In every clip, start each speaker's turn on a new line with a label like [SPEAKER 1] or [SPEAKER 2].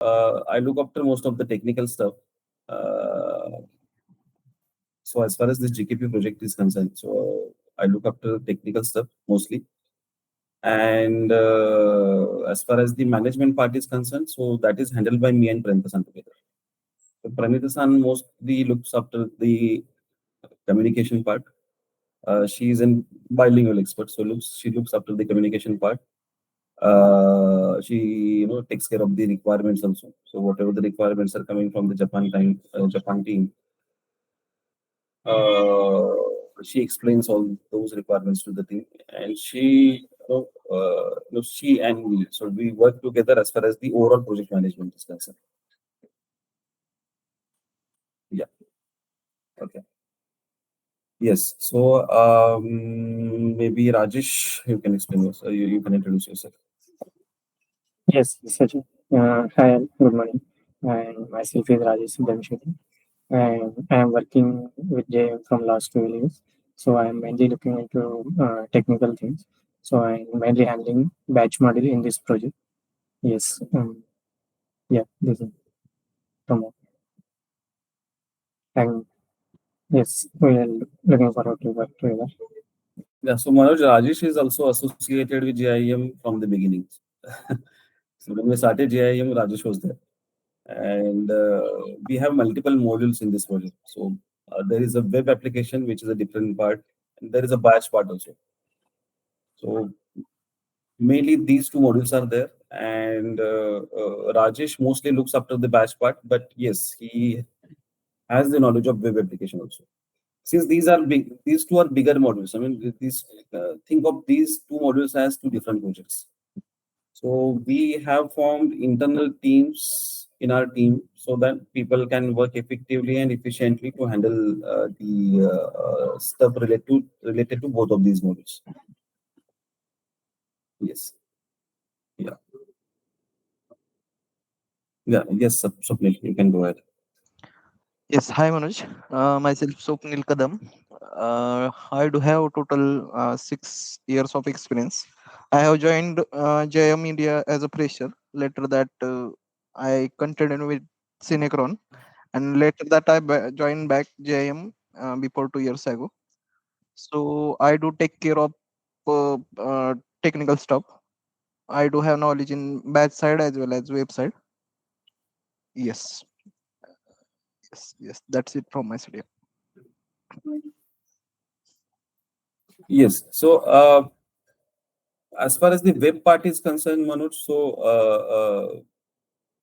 [SPEAKER 1] I look after most of the technical stuff. So as far as this GKP project is concerned, so I look after technical stuff mostly. And as far as the management part is concerned, so that is handled by me and Pranitasan together. So Pranitasan mostly looks after the communication part. She is a bilingual expert, so she looks after the communication part. She takes care of the requirements also. So whatever the requirements are coming from the Japan team, she explains all those requirements to the team, and she and me, so we work together as far as the overall project management is concerned. Yeah. Okay. Yes. So maybe Rajesh, you can explain yourself. You can introduce yourself.
[SPEAKER 2] Yes, Sachin. Hi, good morning. And myself is Rajesh Dhamsheti, and I am working with JM from last 12 years. So I am mainly looking into technical things. So I am mainly handling batch model in this project. Yes. Yeah, this is from and yes, we are looking forward to work together.
[SPEAKER 1] Yeah. So Manoj, Rajesh is also associated with JIM from the beginning. So when we started JIM, Rajesh was there. And we have multiple modules in this project. So there is a web application, which is a different part, and there is a batch part also. So mainly these two modules are there, and Rajesh mostly looks after the batch part, but yes, he has the knowledge of web application also. Since these are big, these two are bigger modules. I mean, these think of these two modules as two different projects. So we have formed internal teams in our team so that people can work effectively and efficiently to handle the stuff related to both of these modules. Yes. Yeah. Yeah. Yes, Swapnil, you can go ahead.
[SPEAKER 3] Yes, hi Manoj. Myself Swapnil Kadam. I do have total 6 years of experience. I have joined JM India as a fresher. Later that I continued with Cinecron, and later that I joined back JM before 2 years ago. So I do take care of technical stuff. I do have knowledge in batch side as well as website. Yes, yes. That's it from my side.
[SPEAKER 1] Yes. So as far as the web part is concerned, Manoj, so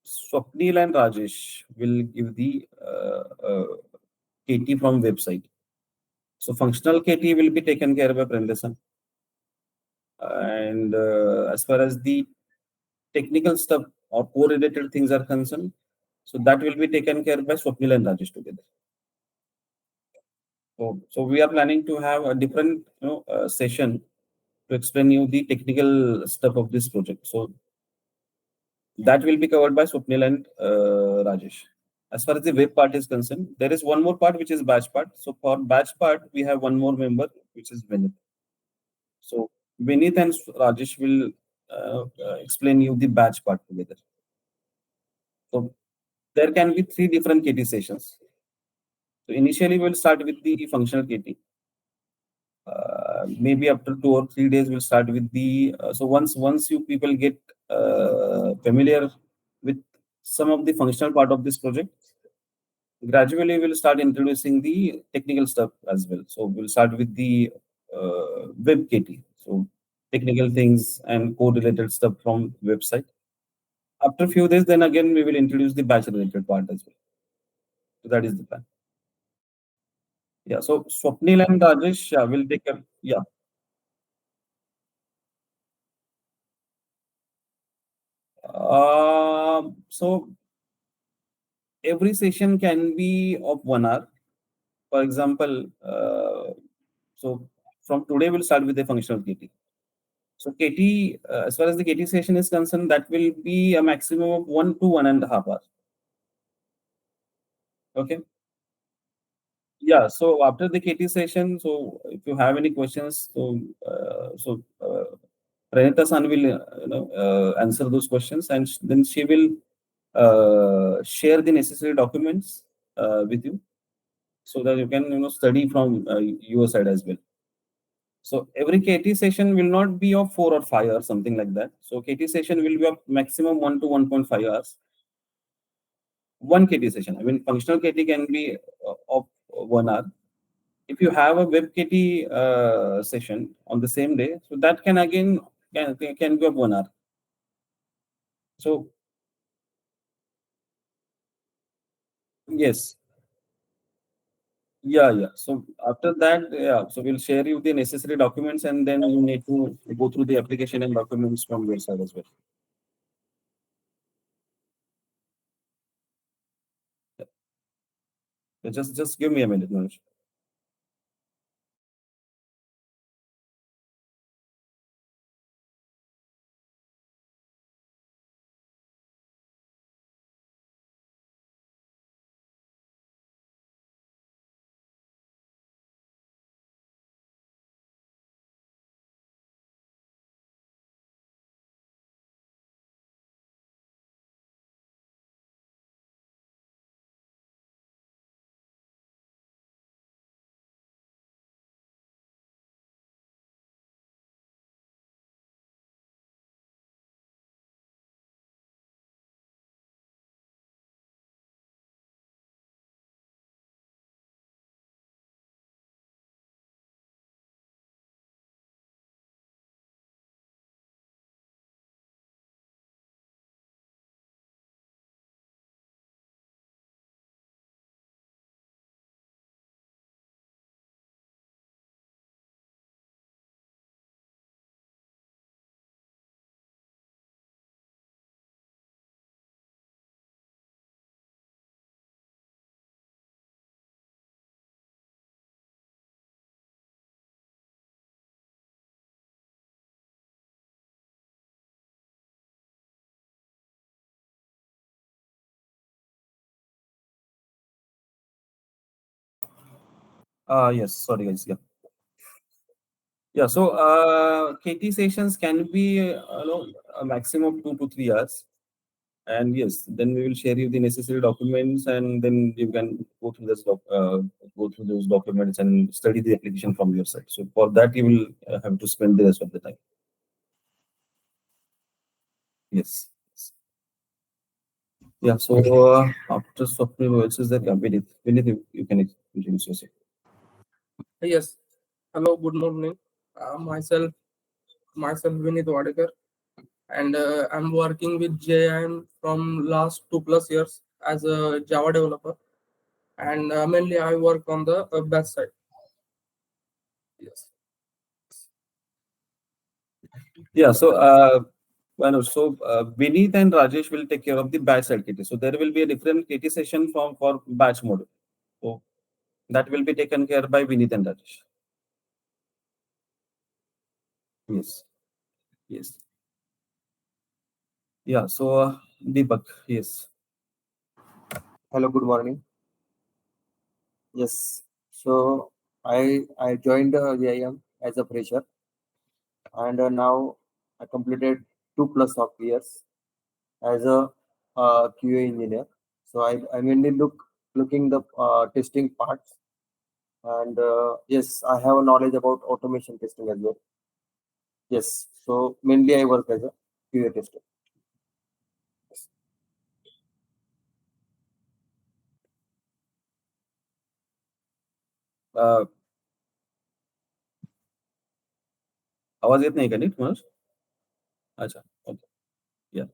[SPEAKER 1] Swapnil and Rajesh will give the KT from website. So functional KT will be taken care by Prendesan. And as far as the technical stuff or core-related things are concerned, so that will be taken care by Swapnil and Rajesh together. So we are planning to have a different session to explain you the technical stuff of this project. So that will be covered by Swapnil and Rajesh. As far as the web part is concerned, there is one more part which is batch part. So for batch part, we have one more member which is Vinith. So Vinith and Rajesh will explain you the batch part together. So there can be 3 different KT sessions. So initially we'll start with the functional KT. Maybe after 2 or 3 days we'll start with the. So once you people get familiar with some of the functional part of this project, gradually we'll start introducing the technical stuff as well. So we'll start with the web KT. So technical things and code related stuff from website. After a few days, then again we will introduce the batch related part as well. So that is the plan. Yeah. So Swapnil and Rajesh will take a yeah. So every session can be of 1 hour. For example, so from today we'll start with the functional KT. So KT, as far as the KT session is concerned, that will be a maximum of 1 to 1.5 hours. Okay. Yeah. So after the KT session, so if you have any questions, Pranita San will answer those questions, and then she will share the necessary documents with you, so that you can study from your side as well. So every KT session will not be of 4 or 5 hours, something like that. So KT session will be of maximum 1 to 1.5 hours. One KT session. I mean, functional KT can be of 1 hour. If you have a web KT session on the same day, so that can again can be of 1 hour. So yes, yeah. So after that, yeah. So we'll share you the necessary documents, and then you need to go through the application and documents from your side as well. Yeah. Just give me a minute, Manoj. Yes, sorry guys. Yeah. Yeah, so KT sessions can be a maximum of 2 to 3 hours. And yes, then we will share you the necessary documents, and then you can go through go through those documents and study the application from your side. So for that, you will have to spend the rest of the time. Yes. Yes. Yeah. So after software, who else is there? Yeah, Vinith, you can introduce yourself.
[SPEAKER 4] Yes. Hello, good morning. Myself Vinith Wadekar, and I'm working with JIM from last 2+ years as a Java developer, and mainly I work on the back side. Yes.
[SPEAKER 1] Yeah. So Vinith and Rajesh will take care of the batch side KT. So there will be a different KT session for batch mode. So that will be taken care by Vinith and Rajesh. Yes. Yes. Yeah. So Deepak, yes.
[SPEAKER 5] Hello, good morning. Yes, so I joined JIM as a fresher, and now I completed 2+ of years as a QA engineer. So I mainly looking the testing parts, and yes, I have a knowledge about automation testing as well. Yes, so mainly I work as a QA tester.
[SPEAKER 1] Uh, आवाज येत नाही का नीट मनोज? अच्छा. Okay. Yeah.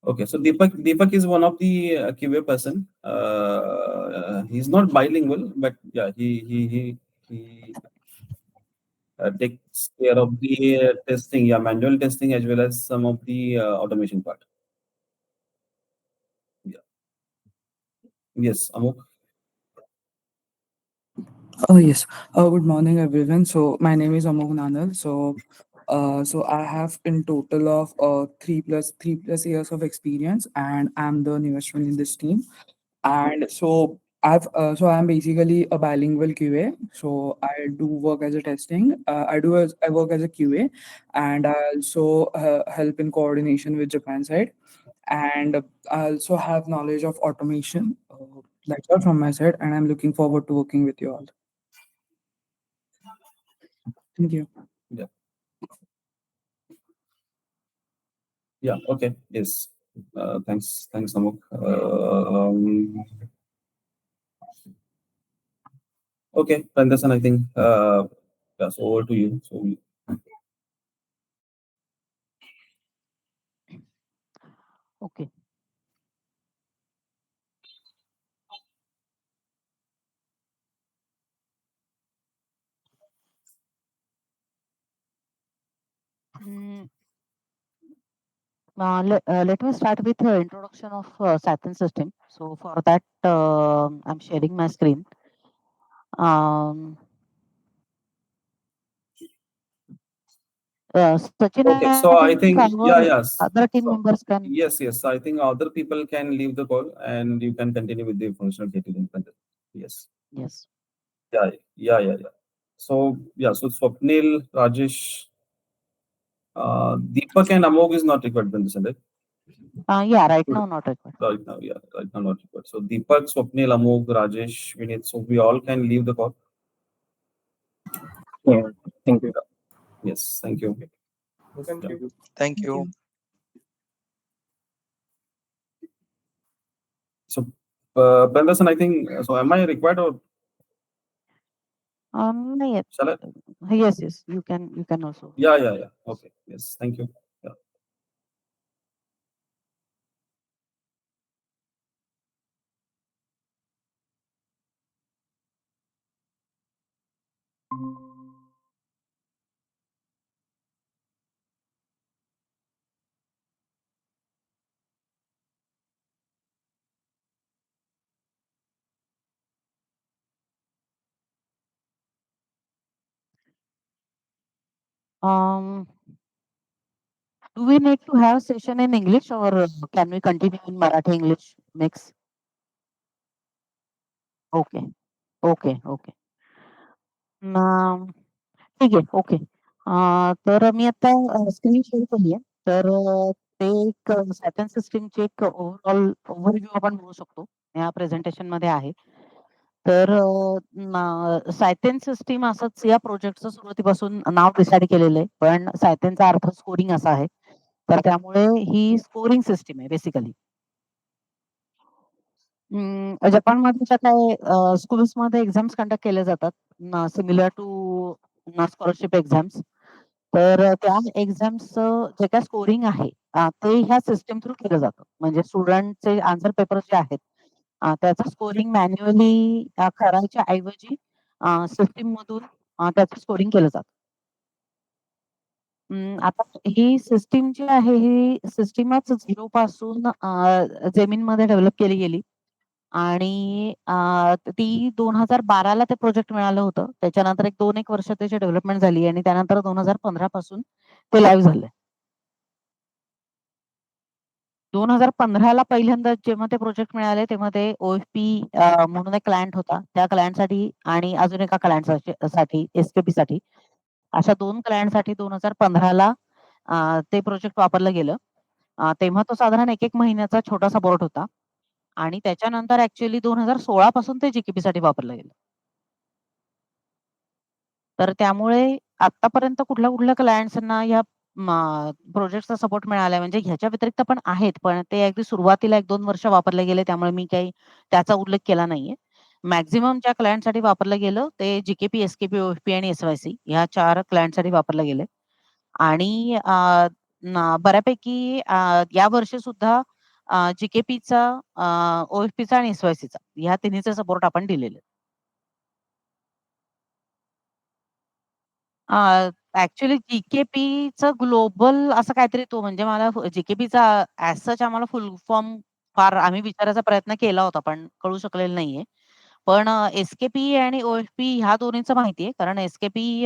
[SPEAKER 1] Okay. So Deepak is one of the QA person. He's not bilingual, but yeah, he takes care of the testing, yeah, manual testing as well as some of the automation part. Yeah. Yes, Amok.
[SPEAKER 6] Oh yes. Good morning, everyone. So my name is Amog Nanal. So I have in total of 3+ years of experience, and I'm the newest one in this team. And so I'm basically a bilingual QA. So I do work as a testing. I work as a QA, and I also help in coordination with Japan side. and I also have knowledge of automation. That's all from my side, and I'm looking forward to working with you all. Thank you.
[SPEAKER 1] Yeah. Okay. Yes. Thanks. Thanks, Amok. Okay, Randasan, I think that's over to you. So
[SPEAKER 7] Okay. Mm, let me start with the introduction of Saturn system. So for that, I'm sharing my screen. Sachin,
[SPEAKER 1] okay, so I think
[SPEAKER 7] our
[SPEAKER 1] yes.
[SPEAKER 7] other team
[SPEAKER 1] So,
[SPEAKER 7] members can.
[SPEAKER 1] yes, yes. I think other people can leave the call and you can continue with the functional detailing. Yes.
[SPEAKER 7] Yes.
[SPEAKER 1] Yeah. So yeah, so Swapnil, Rajesh, Deepak and Amog is not required, Randasan, right?
[SPEAKER 7] Yeah, right
[SPEAKER 1] Good.
[SPEAKER 7] now not required.
[SPEAKER 1] Right now, yeah, right now not required. So Deepak, Swapnil, Amog, Rajesh, Vinit, so we all can leave the call.
[SPEAKER 2] Yeah, thank you.
[SPEAKER 1] Yes, thank you.
[SPEAKER 4] Thank you.
[SPEAKER 3] Thank you.
[SPEAKER 1] So, Randasan, I think, so am I required or
[SPEAKER 7] Yes.
[SPEAKER 1] shall I?
[SPEAKER 7] Yes, you can also.
[SPEAKER 1] Yeah. Okay, yes, thank you. Yeah.
[SPEAKER 7] Um, do we need to have session in English or can we continue in Marathi English mix? Okay. ठीक आहे. Okay. तर मी आता screen share केली आहे. तर ते एक Saturn सिस्टमची एक ओव्हरऑल ओव्हरव्ह्यू आपण म्हणू शकतो. या प्रेझेंटेशनमध्ये आहे. तर सायथेन सिस्टीम असंच या प्रोजेक्टचं सुरुवातीपासून नाव डिसाईड केलेलं आहे. पण सायथेनचा अर्थ स्कोरिंग असा आहे. तर त्यामुळे ही स्कोरिंग सिस्टीम आहे बेसिकली. जपानमध्ये ज्या काही स्कूल्समध्ये एक्झाम्स कंडक्ट केले जातात सिमिलर टू स्कॉलरशिप एक्झाम्स. तर त्या एक्झाम्सचं जे काही स्कोरिंग आहे ते ह्या सिस्टम थ्रू केलं जातं. म्हणजे स्टुडंटचे आन्सर पेपर जे आहेत त्याचं स्कोरिंग मॅन्युअली करायच्या ऐवजी सिस्टीम मधून त्याचं स्कोरिंग केलं जातं. आता ही सिस्टीम जी आहे ही सिस्टीमच 0 पासून जेमिनमध्ये डेव्हलप केली गेली. आणि ती 2012 ला ते प्रोजेक्ट मिळालं होतं. त्याच्यानंतर एक 2-1 वर्ष त्याची डेव्हलपमेंट झाली आणि त्यानंतर 2015 पासून ते लाईव्ह झालंय. 2015 ला पहिल्यांदा जेव्हा ते प्रोजेक्ट मिळाले तेव्हा ते OFP म्हणून एक क्लायंट होता. त्या क्लायंटसाठी आणि अजून एका क्लायंटसाठी SKP साठी अशा 2 क्लायंटसाठी 2015 ला ते प्रोजेक्ट वापरलं गेलं. तेव्हा तो साधारण 1-1 महिन्याचा छोटासा बोर्ड होता. आणि त्याच्यानंतर ॲक्चुअली 2016 पासून ते GKP साठी वापरलं गेलं. तर त्यामुळे आत्तापर्यंत कुठल्या क्लायंट्सना ह्या प्रोजेक्टचा सपोर्ट मिळालाय म्हणजे ह्याच्या व्यतिरिक्त पण आहेत. पण ते अगदी सुरुवातीला 1-2 वर्ष वापरले गेले त्यामुळे मी काही त्याचा उल्लेख केला नाहीये. मॅक्सिमम ज्या क्लायंटसाठी वापरलं गेलं ते GKP, SKP, OFP आणि SYC ह्या 4 क्लायंटसाठी वापरलं गेले. आणि बऱ्यापैकी या वर्षी सुद्धा GKPचा, OFPचा आणि SYCचा ह्या तिन्हीचे सपोर्ट आपण दिलेले. ॲक्चुअली GKPचं ग्लोबल असं काहीतरी तो म्हणजे मला GKPचा ॲज सच आम्हाला फुल फॉर्म फार आम्ही विचारायचा प्रयत्न केला होता, पण कळू शकलेलं नाहीये. पण SKP आणि OFP ह्या दोन्हीचं माहिती आहे. कारण SKP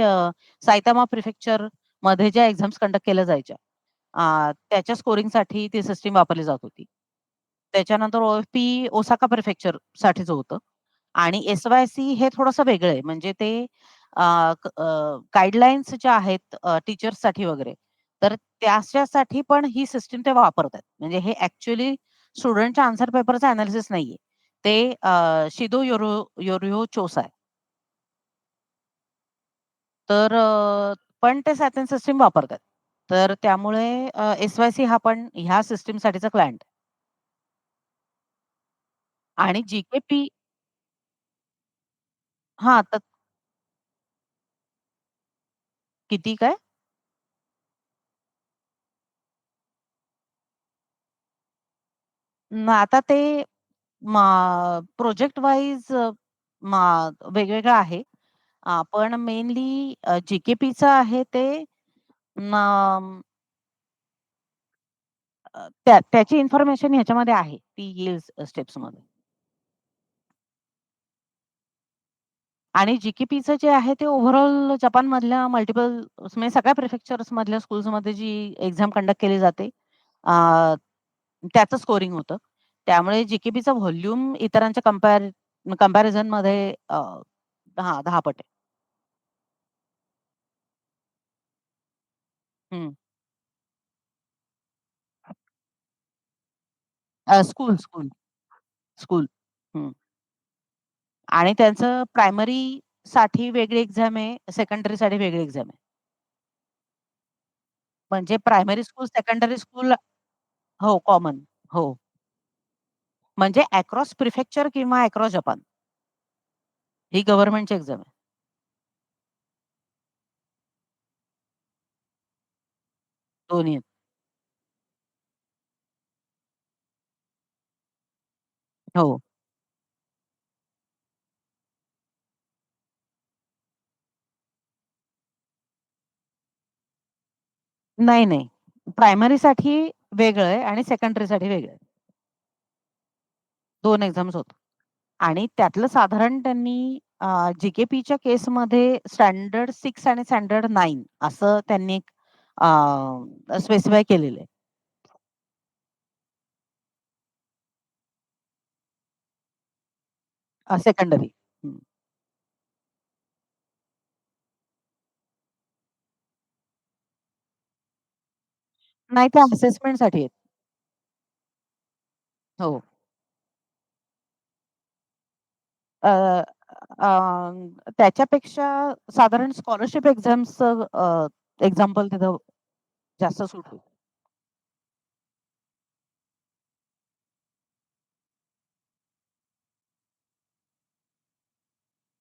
[SPEAKER 7] सायतामा प्रिफेक्चरमध्ये ज्या एक्झाम्स कंडक्ट केल्या जायच्या त्याच्या स्कोरिंगसाठी ती सिस्टम वापरली जात होती. त्याच्यानंतर OFP ओसाका प्रिफेक्चरसाठीचं होतं. आणि SYC हे थोडंसं वेगळं आहे. म्हणजे ते गाईडलाईन्स ज्या आहेत टीचर्ससाठी वगैरे तर त्याच्यासाठी पण ही सिस्टीम ते वापरतात. म्हणजे हे ॲक्चुअली स्टुडंटच्या आन्सर पेपरचं एनालिसिस नाहीये. ते शिदो योरियो चोस आहे. तर पण ते सॅटर्न सिस्टीम वापरतात. तर त्यामुळे एस-वाय-सी हा पण ह्या सिस्टीमसाठीचा क्लायंट आहे. आणि जी-के-पी हां, तर किती काय? आता ते प्रोजेक्ट वाईज वेगवेगळं आहे. पण मेनली जी-के-पीचं आहे ते अं, त्याची इन्फॉर्मेशन ह्याच्यामध्ये आहे. ती येईल स्टेप्समध्ये. आणि जी-के-पीचं जे आहे ते ओव्हरऑल जपानमधल्या मल्टिपल म्हणजे सगळ्या प्रिफेक्चर्समधल्या स्कूल्समध्ये जी एक्झाम कंडक्ट केली जाते त्याचं स्कोरिंग होतं. त्यामुळे जी-के-पीचा व्हॉल्यूम इतरांच्या कंपॅरिझनमध्ये 10 पट आहे. हं. School, school, school. हं. आणि त्यांचं प्रायमरीसाठी वेगळी एक्झाम आहे, सेकंडरीसाठी वेगळी एक्झाम आहे. म्हणजे प्रायमरी स्कूल, सेकंडरी स्कूल हो, कॉमन. हो. म्हणजे अक्रॉस प्रिफेक्चर किंवा अक्रॉस जपान. ही गव्हर्नमेंटची एक्झाम आहे. दोन्ही आहेत. हो. नाही, नाही. प्रायमरीसाठी वेगळं आहे आणि सेकंडरीसाठी वेगळं आहे. 2 एक्झाम्स होतात. आणि त्यातलं साधारण त्यांनी जी-के-पीच्या केसमध्ये स्टँडर्ड 6 आणि स्टँडर्ड 9 असं त्यांनी स्पेसिफाय केलेलं आहे. सेकंडरी. हं. नाही ते असेसमेंटसाठी आहेत. हो. अ, अ, त्याच्यापेक्षा साधारण स्कॉलरशिप एक्झाम्सचं एक्झाम्पल तिथं जास्त सूट होईल.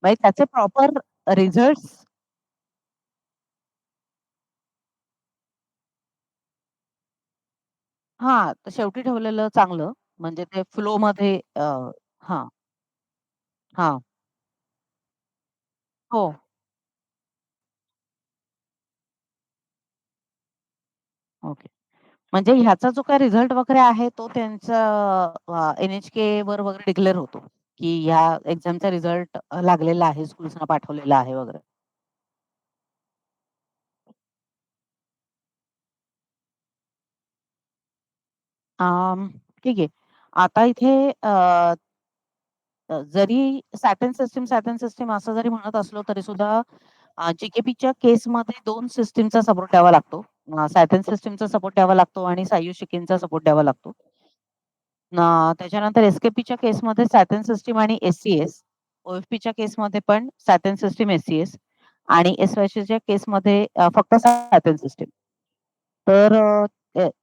[SPEAKER 7] म्हणजे त्याचे प्रॉपर रिझल्ट्स हां, तर शेवटी ठेवलेलं चांगलं. म्हणजे ते फ्लोमध्ये हां, हां. हो. ओके. म्हणजे ह्याचा जो काही रिझल्ट वगैरे आहे तो त्यांचा NHKवर वगैरे डिक्लेअर होतो, की ह्या एक्झामचा रिझल्ट लागलेला आहे, स्कूल्सना पाठवलेला आहे वगैरे. ठीक आहे. आता इथे जरी सॅटर्न सिस्टम असं जरी म्हणत असलो तरी सुद्धा जी-के-पीच्या केसमध्ये 2 सिस्टमचा सपोर्ट द्यावा लागतो. सॅटर्न सिस्टमचा सपोर्ट द्यावा लागतो आणि सायू शिकेनचा सपोर्ट द्यावा लागतो. त्याच्यानंतर एस-के-पीच्या केसमध्ये सॅटर्न सिस्टम आणि एस-सी-एस. ओ-एफ-पीच्या केसमध्ये पण सॅटर्न सिस्टम, एस-सी-एस आणि एस-वाय-सीच्या केसमध्ये फक्त सॅटर्न सिस्टम. तर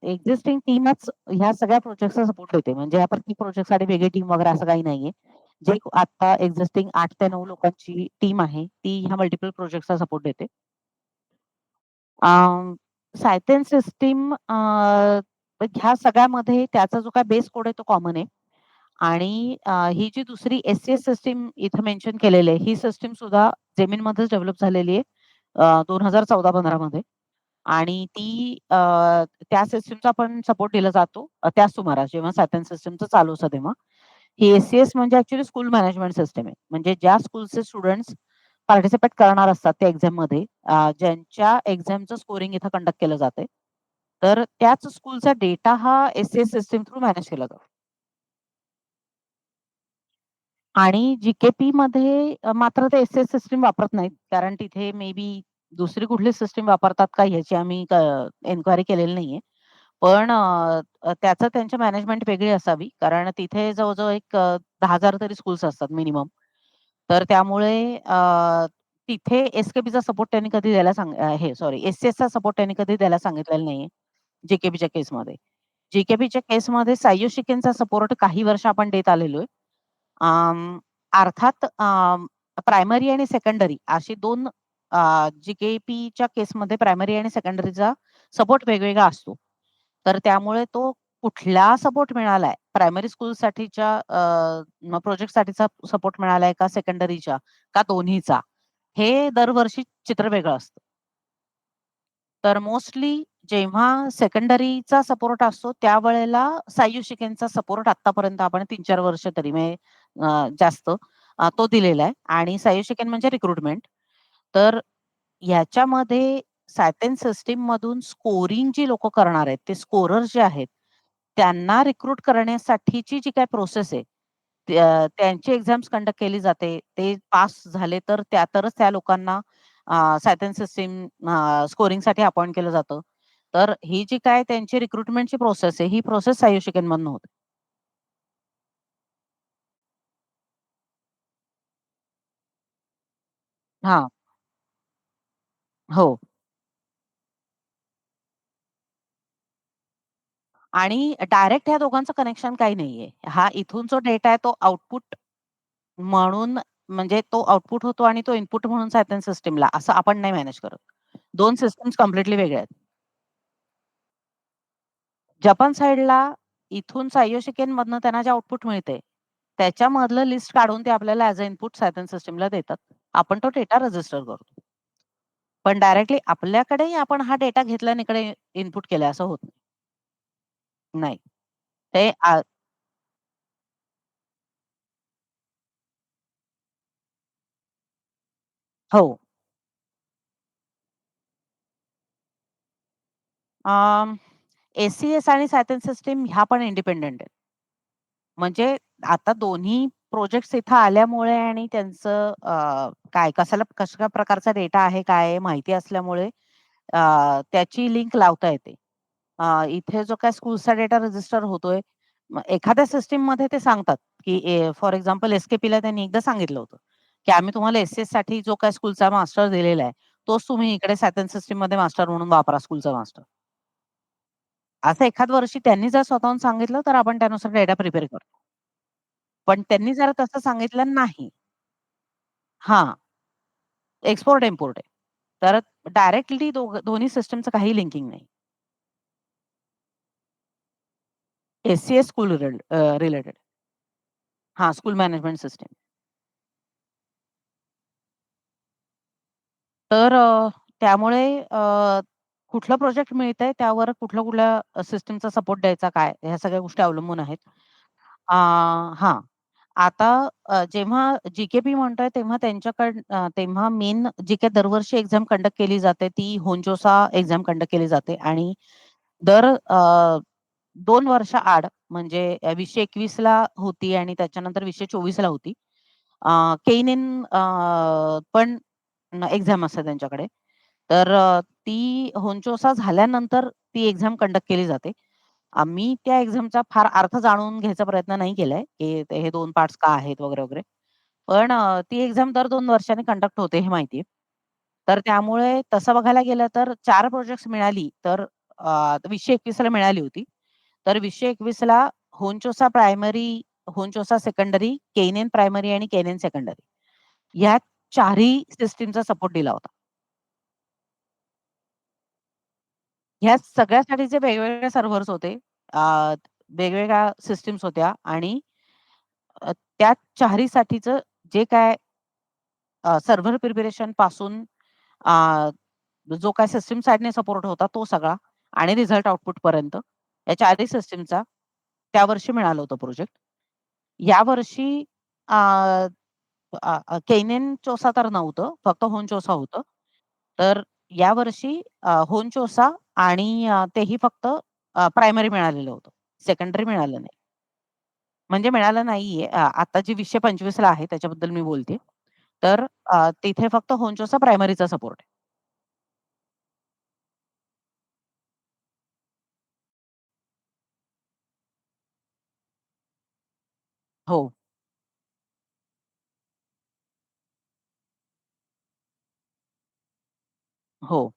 [SPEAKER 7] एक्झिस्टिंग टीमच ह्या सगळ्या प्रोजेक्टचा सपोर्ट देते. म्हणजे या प्रत्येक प्रोजेक्टसाठी वेगळी टीम वगैरे असं काही नाहीये. जे आता एक्झिस्टिंग 8 ते 9 लोकांची टीम आहे, ती ह्या मल्टिपल प्रोजेक्टचा सपोर्ट देते. सायथेन सिस्टीम ह्या सगळ्यामध्ये त्याचा जो काही बेस कोड आहे तो कॉमन आहे. आणि ही जी दुसरी एस-सी-एस सिस्टम इथं मेन्शन केलेली आहे, ही सिस्टम सुद्धा जेमिनमध्येच डेव्हलप झालेली आहे 2014-15 मध्ये. आणि ती त्या सिस्टमचा पण सपोर्ट दिला जातो त्याच सुमारास जेव्हा सायथेन सिस्टमचं चालू असतं तेव्हा. ही एस-सी-एस म्हणजे ॲक्चुअली स्कूल मॅनेजमेंट सिस्टम आहे. म्हणजे ज्या स्कूलचे स्टुडंट्स पार्टिसिपेट करणार असतात त्या एक्झाममध्ये ज्यांच्या एक्झामचं स्कोरिंग इथं कंडक्ट केलं जातंय. तर त्याच स्कूलचा डेटा हा एस-सी-एस सिस्टम थ्रू मॅनेज केला जातो. आणि जी-के-पीमध्ये मात्र ते एस-सी-एस सिस्टम वापरत नाहीत. कारण तिथे मे बी दुसरी कुठली सिस्टम वापरतात का ह्याची आम्ही एन्क्वायरी केलेली नाहीये. पण त्याचं त्यांची मॅनेजमेंट वेगळी असावी. कारण तिथे जवळ-जवळ एक 10,000 तरी स्कूल्स असतात मिनिमम. तर त्यामुळे तिथे एस-के-पीचा सपोर्ट त्यांनी कधी द्यायला हे सॉरी एस-सी-एसचा सपोर्ट त्यांनी कधी द्यायला सांगितलेला नाहीये, जे-के-पीच्या केसमध्ये. जे-के-पीच्या केसमध्ये सायो शिकेनचा सपोर्ट काही वर्ष आपण देत आलेलो आहे. अर्थात प्रायमरी आणि सेकंडरी अशी 2 जी-के-पीच्या केसमध्ये प्रायमरी आणि सेकंडरीचा सपोर्ट वेगवेगळा असतो. तर त्यामुळे तो कुठला सपोर्ट मिळालाय, प्रायमरी स्कूलसाठीच्या प्रोजेक्टसाठीचा सपोर्ट मिळालाय का सेकंडरीच्या का दोन्हीचा, हे दरवर्षी चित्र वेगळं असतं. तर मोस्टली जेव्हा सेकंडरीचा सपोर्ट असतो, त्यावेळेला सायू शिकेनचा सपोर्ट आत्तापर्यंत आपण 3-4 वर्ष तरी म्हणजे जास्त तो दिलेला आहे आणि सायू शिकेन म्हणजे रिक्रुटमेंट. तर ह्याच्यामध्ये सॅटेन सिस्टममधून स्कोरिंग जी लोकं करणार आहेत, ते स्कोरर जे आहेत, त्यांना रिक्रूट करण्यासाठीची जी काही प्रोसेस आहे, त्यांची एक्झाम्स कंडक्ट केली जाते. ते पास झाले तर तरच त्या लोकांना सॅटेन सिस्टम स्कोरिंगसाठी अपॉइंट केलं जातं. तर ही जी काय त्यांची रिक्रुटमेंटची प्रोसेस आहे, ही प्रोसेस सायू शिकेनमधनं होते. हां. हो. आणि डायरेक्ट ह्या दोघांचं कनेक्शन काही नाहीये. हा इथून जो डेटा आहे तो आउटपुट म्हणून म्हणजे तो आउटपुट होतो आणि तो इनपुट म्हणून सॅटेन सिस्टमला असं आपण नाही मॅनेज करत. 2 सिस्टम्स कंप्लिटली वेगळ्या आहेत. जपान साइडला इथून सायो शिकेनमधनं त्यांना जे आउटपुट मिळते, त्याच्यामधलं लिस्ट काढून ते आपल्याला ॲज अ इनपुट सॅटेन सिस्टमला देतात. आपण तो डेटा रजिस्टर करतो. पण डायरेक्टली आपल्याकडे आपण हा डेटा घेतला आणि इकडे इनपुट केलाय असं होत नाही. नाही. ते हो. एस-सी-एस आणि सॅटेन सिस्टम ह्या पण इंडिपेंडंट आहेत. म्हणजे आता दोन्ही प्रोजेक्ट्स इथं आल्यामुळे आणि त्यांचं काय कशा प्रकारचा डेटा आहे, काय आहे माहिती असल्यामुळे त्याची लिंक लावता येते. इथे जो काही स्कूल्सचा डेटा रजिस्टर होतोय, मग एखाद्या सिस्टममध्ये ते सांगतात, की फॉर एक्झाम्पल एस-के-पीला त्यांनी एकदा सांगितलं होतं, की आम्ही तुम्हाला एस-सी-एससाठी जो काही स्कूलचा मास्टर दिलेला आहे, तोच तुम्ही इकडे सॅटेन सिस्टममध्ये मास्टर म्हणून वापरा स्कूलचा मास्टर. असं एखाद वर्षी त्यांनी जर स्वतःहून सांगितलं, तर आपण त्यानुसार डेटा प्रिपेअर करतो. पण त्यांनी जर तसं सांगितलं नाही हां, एक्सपोर्ट इम्पोर्ट आहे. तर डायरेक्टली दोन्ही सिस्टमचं काही लिंकिंग नाही. S-C-S school related. हां, स्कूल मॅनेजमेंट सिस्टम. तर त्यामुळे कुठलं प्रोजेक्ट मिळतंय त्यावर कुठल्या सिस्टमचा सपोर्ट द्यायचा काय, ह्या सगळ्या गोष्टी अवलंबून आहेत. हां. आता जेव्हा जी-के-पी म्हणतोय तेव्हा तेव्हा मेन जी काही दरवर्षी एक्झाम कंडक्ट केली जाते ती होन्जोसा एक्झाम कंडक्ट केली जाते आणि दर 2 वर्षाआड म्हणजे 2021 ला होती आणि त्याच्यानंतर 2024 ला होती. केईन पण एक्झाम असते त्यांच्याकडे. तर ती होन्चोसा झाल्यानंतर ती एक्झाम कंडक्ट केली जाते. आम्ही त्या एक्झामचा फार अर्थ जाणून घ्यायचा प्रयत्न नाही केलाय, की हे 2 पार्ट्स का आहेत वगैरे, वगैरे. पण ती एक्झाम दर 2 वर्षांनी कंडक्ट होते हे माहिती आहे. तर त्यामुळे तसं बघायला गेलं तर 4 प्रोजेक्ट्स मिळाली तर 2021 ला मिळाली होती. तर 2021 ला होन्चोसा प्रायमरी, होन्चोसा सेकंडरी, केनेन प्रायमरी आणि केनेन सेकंडरी ह्या 4ही सिस्टमचा सपोर्ट दिला होता. ह्या सगळ्यासाठीचे वेगवेगळे सर्व्हर्स होते. वेगवेगळ्या सिस्टम्स होत्या आणि त्या 4ही साठीचं जे काय सर्व्हर प्रिपरेशन पासून अ, जो काही सिस्टम साइडने सपोर्ट होता तो सगळा आणि रिझल्ट आउटपुट पर्यंत या 4ही सिस्टमचा त्यावर्षी मिळालं होतं प्रोजेक्ट. यावर्षी अ, अ, केनेन चोसा तर नव्हतं, फक्त होन्चोसा होतं. तर यावर्षी होन्चोसा आणि तेही फक्त प्रायमरी मिळालेलं होतं. सेकंडरी मिळालं नाही. म्हणजे मिळालं नाहीये. आता जी 2025 ला आहे त्याच्याबद्दल मी बोलते. तर तिथे फक्त होन्चोसा प्रायमरीचा सपोर्ट आहे. हो. हो.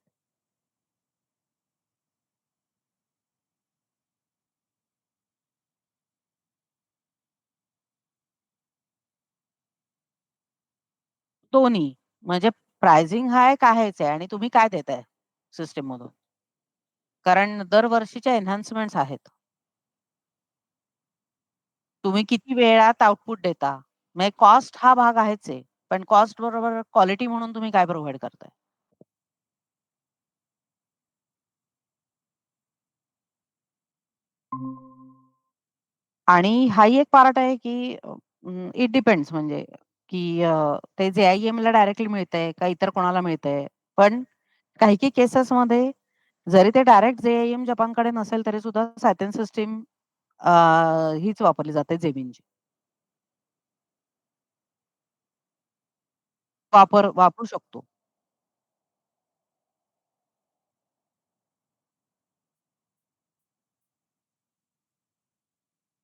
[SPEAKER 7] दोन्ही. म्हणजे प्राइसिंग हा एक आहेच आहे आणि तुम्ही काय देताय सिस्टममधून. कारण दरवर्षीच्या एन्हान्समेंट्स आहेत. तुम्ही किती वेळात आउटपुट देता. म्हणजे कॉस्ट हा भाग आहेच आहे. पण कॉस्ट बरोबर क्वालिटी म्हणून तुम्ही काय प्रोव्हाईड करताय? आणि हाही एक पार्ट आहे, की इट डिपेंड्स म्हणजे, की ते जे-आय-एमला डायरेक्टली मिळतंय का इतर कोणाला मिळतंय. पण काही-काही केसेसमध्ये जरी ते डायरेक्ट जे-आय-एम जपानकडे नसेल तरी सुद्धा सायथन सिस्टम हीच वापरली जाते जेमिनची. वापरू शकतो.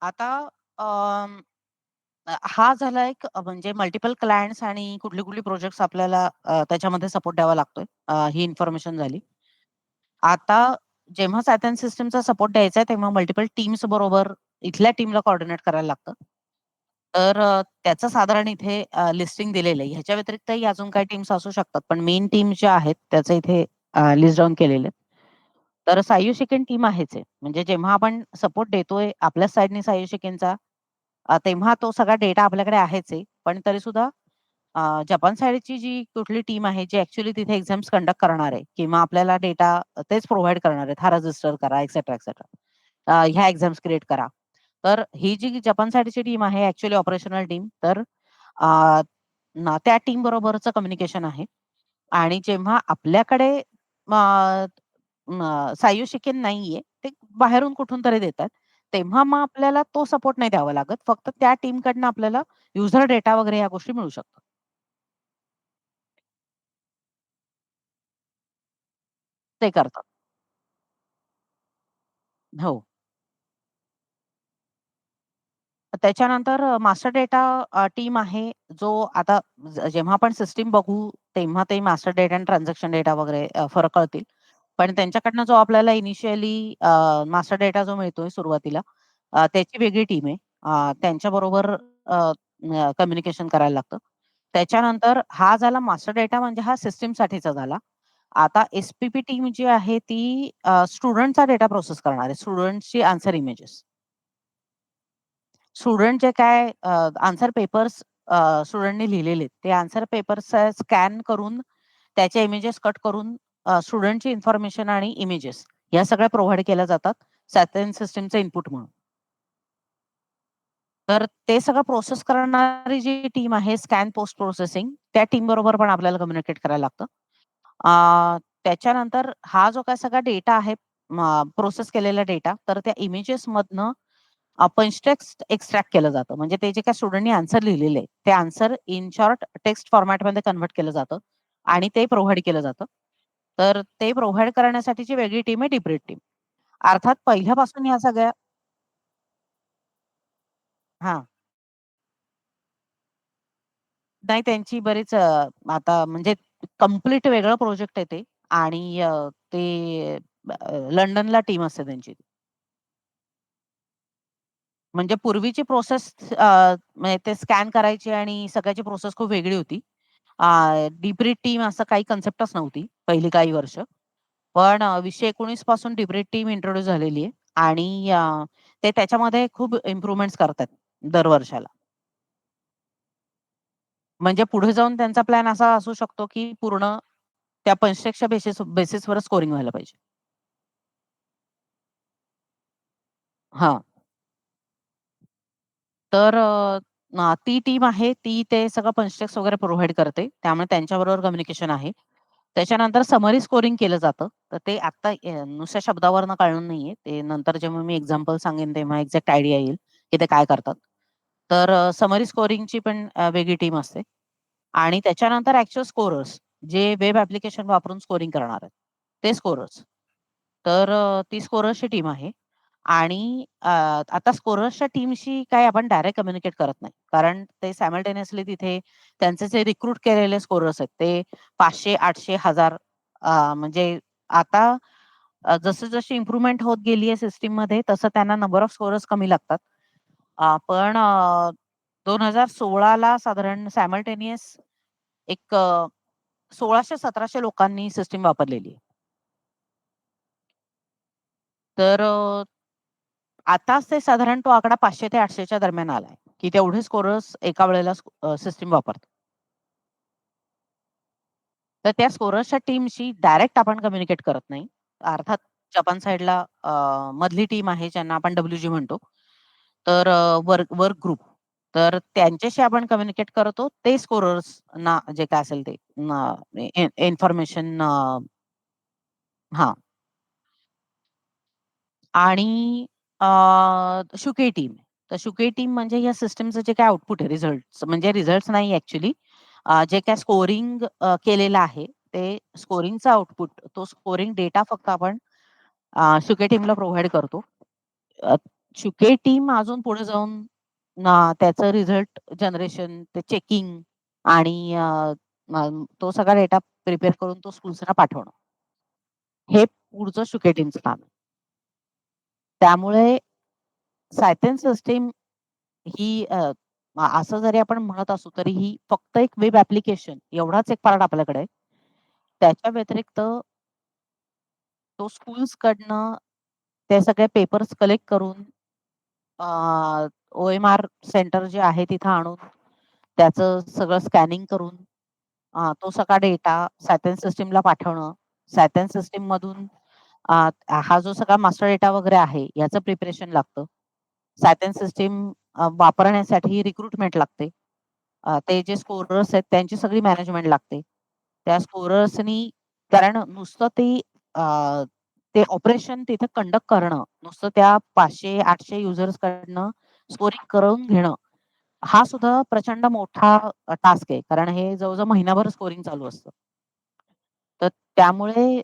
[SPEAKER 7] आता अं, हा झाला एक म्हणजे मल्टिपल क्लायंट्स आणि कुठले-कुठले प्रोजेक्ट्स आपल्याला त्याच्यामध्ये सपोर्ट द्यावा लागतोय. ही इन्फॉर्मेशन झाली. आता जेव्हा सायथन सिस्टमचा सपोर्ट द्यायचा आहे, तेव्हा मल्टिपल टीम्स बरोबर इथल्या टीमला कोऑर्डिनेट करायला लागतं. तर त्याचं साधारण इथे लिस्टिंग दिलेलं आहे. ह्याच्या व्यतिरिक्तही अजून काही टीम्स असू शकतात. पण मेन टीम ज्या आहेत त्याचं इथे लिस्ट डाउन केलेलं आहे. तर सायू शिकेन टीम आहेच आहे. म्हणजे जेव्हा आपण सपोर्ट देतोय आपल्याच साइडनी सायू शिकेनचा तेव्हा तो सगळा डेटा आपल्याकडे आहेच आहे. पण तरीसुद्धा जपान साइडची जी कुठली टीम आहे, जी ॲक्चुअली तिथे एक्झाम्स कंडक्ट करणार आहे किंवा आपल्याला डेटा तेच प्रोव्हाईड करणार आहेत. हा रजिस्टर करा, एक्सेट्रा, एक्सेट्रा. ह्या एक्झाम्स क्रिएट करा. तर ही जी जपान साइडची टीम आहे ॲक्चुअली ऑपरेशनल टीम तर अ, त्या टीम बरोबरचं कम्युनिकेशन आहे. आणि जेव्हा आपल्याकडे अ, सायू शिकेन नाहीये, ते बाहेरून कुठून तरी देतात. तेव्हा मग आपल्याला तो सपोर्ट नाही द्यावा लागत. फक्त त्या टीमकडनं आपल्याला युजर डेटा वगैरे ह्या गोष्टी मिळू शकतात. ते करतात. हो. त्याच्यानंतर मास्टर डेटा टीम आहे, जो आता जेव्हा आपण सिस्टम बघू, तेव्हा ते मास्टर डेटा आणि ट्रान्झॅक्शन डेटा वगैरे फरक कळतील. पण त्यांच्याकडनं जो आपल्याला इनिशियली मास्टर डेटा जो मिळतोय सुरुवातीला त्याची वेगळी टीम आहे. त्यांच्याबरोबर कम्युनिकेशन करायला लागतं. त्याच्यानंतर हा झाला मास्टर डेटा म्हणजे हा सिस्टमसाठीचा झाला. आता एस-पी-पी टीम जी आहे ती स्टुडंटचा डेटा प्रोसेस करणार आहे. स्टुडंट्सची आन्सर इमेजेस. स्टुडंट जे काय आन्सर पेपर्स स्टुडंटनी लिहिलेले आहेत, ते आन्सर पेपर्स स्कॅन करून त्याचे इमेजेस कट करून स्टुडंटची इन्फॉर्मेशन आणि इमेजेस या सगळ्या प्रोव्हाईड केल्या जातात सॅटेन सिस्टमचं इनपुट म्हणून. तर ते सगळं प्रोसेस करणारी जी टीम आहे स्कॅन पोस्ट प्रोसेसिंग त्या टीम बरोबर पण आपल्याला कम्युनिकेट करायला लागतं. त्याच्यानंतर हा जो काही सगळा डेटा आहे प्रोसेस केलेला डेटा तर त्या इमेजेसमधनं पंच टेक्स्ट एक्स्ट्रॅक्ट केलं जातं. म्हणजे ते जे काही स्टुडंटनी आन्सर लिहिलेलं आहे, ते आन्सर इन शॉर्ट टेक्स्ट फॉर्मॅटमध्ये कन्व्हर्ट केलं जातं आणि ते प्रोव्हाईड केलं जातं. तर ते प्रोव्हाईड करण्यासाठीची वेगळी टीम आहे डिब्रीड टीम. अर्थात पहिल्यापासून ह्या सगळ्या हां. नाही त्यांची बरीच आता म्हणजे कंप्लीट वेगळं प्रोजेक्ट आहे ते आणि ते लंडनला टीम असते त्यांची. म्हणजे पूर्वीची प्रोसेस म्हणजे ते स्कॅन करायची आणि सगळ्याची प्रोसेस खूप वेगळी होती. डिब्रीड टीम असं काही कन्सेप्टच नव्हती पहिली काही वर्ष. पण 2019 पासून डिब्रीड टीम इंट्रोड्यूस झालेली आहे आणि ते त्याच्यामध्ये खूप इम्प्रूव्हमेंट्स करतात दर वर्षाला. म्हणजे पुढे जाऊन त्यांचा प्लॅन असा असू शकतो, की पूर्ण त्या 500च्या बेसिसवर स्कोरिंग व्हायला पाहिजे. हां. तर ती टीम आहे, ती ते सगळं पंचटेक्स्ट वगैरे प्रोव्हाईड करते. त्यामुळे त्यांच्याबरोबर कम्युनिकेशन आहे. त्याच्यानंतर समरी स्कोरिंग केलं जातं. तर ते आत्ता नुसत्या शब्दावरून कळणार नाहीये. ते नंतर जेव्हा मी एक्झाम्पल सांगेन तेव्हा एक्झॅक्ट आयडिया येईल, की ते काय करतात. तर समरी स्कोरिंगची पण वेगळी टीम असते. आणि त्याच्यानंतर ॲक्चुअल स्कोरर्स जे वेब ॲप्लिकेशन वापरून स्कोरिंग करणार आहेत, ते स्कोरर्स. तर ती स्कोरर्सची टीम आहे. आणि आता स्कोरर्सच्या टीमशी काही आपण डायरेक्ट कम्युनिकेट करत नाही. कारण ते सायमल्टेनियसली तिथे त्यांचे जे रिक्रूट केलेले स्कोरर्स आहेत ते 500, 800, 1000 म्हणजे आता जशी इम्प्रूव्हमेंट होत गेली आहे सिस्टममध्ये तसं त्यांना नंबर ऑफ स्कोरर्स कमी लागतात. पण 2016 ला साधारण सायमल्टेनियस एक 1600-1700 लोकांनी सिस्टम वापरलेली आहे. तर आताच ते साधारण तो आकडा 500 ते 800च्या दरम्यान आलाय, की तेवढे स्कोरर्स एका वेळेला सिस्टम वापरतात. तर त्या स्कोरर्सच्या टीमशी डायरेक्ट आपण कम्युनिकेट करत नाही. अर्थात जपान साइडला मधली टीम आहे ज्यांना आपण WG म्हणतो. तर वर्क वर्क ग्रुप. तर त्यांच्याशी आपण कम्युनिकेट करतो. ते स्कोरर्सना जे काय असेल ते इन्फॉर्मेशन हां. आणि शुके टीम. तर शुके टीम म्हणजे या सिस्टमचं जे काही आउटपुट आहे रिझल्ट्स म्हणजे रिझल्ट्स नाही ॲक्चुअली जे काही स्कोरिंग केलेलं आहे ते स्कोरिंगचं आउटपुट तो स्कोरिंग डेटा फक्त आपण शुके टीमला प्रोव्हाईड करतो. शुके टीम अजून पुढे जाऊन त्याचं रिझल्ट जनरेशन, ते चेकिंग आणि तो सगळा डेटा प्रिपेअर करून तो स्कूल्सना पाठवणं. हे पुढचं शुके टीमचं काम आहे. त्यामुळे सायथेन सिस्टम ही असं जरी आपण म्हणत असू तरी ही फक्त एक वेब ॲप्लिकेशन एवढाच एक पार्ट आपल्याकडे आहे. त्याच्या व्यतिरिक्त तो स्कूल्सकडनं ते सगळे पेपर्स कलेक्ट करून OMR सेंटर जे आहे तिथं आणून त्याचं सगळं स्कॅनिंग करून तो सगळा डेटा सायथेन सिस्टमला पाठवणं. सायथेन सिस्टममधून हा जो सगळा मास्टर डेटा वगैरे आहे याचं प्रिपरेशन लागतं. सायथेन सिस्टम वापरण्यासाठी रिक्रुटमेंट लागते. ते जे स्कोरर्स आहेत त्यांची सगळी मॅनेजमेंट लागते. त्या स्कोरर्सनी कारण नुसतं ते ऑपरेशन तिथे कंडक्ट करणं, नुसतं त्या 500-800 युजर्सकडनं स्कोरिंग करून घेणं, हा सुद्धा प्रचंड मोठा टास्क आहे. कारण हे जवळ-जवळ महिनाभर स्कोरिंग चालू असतं. तर त्यामुळे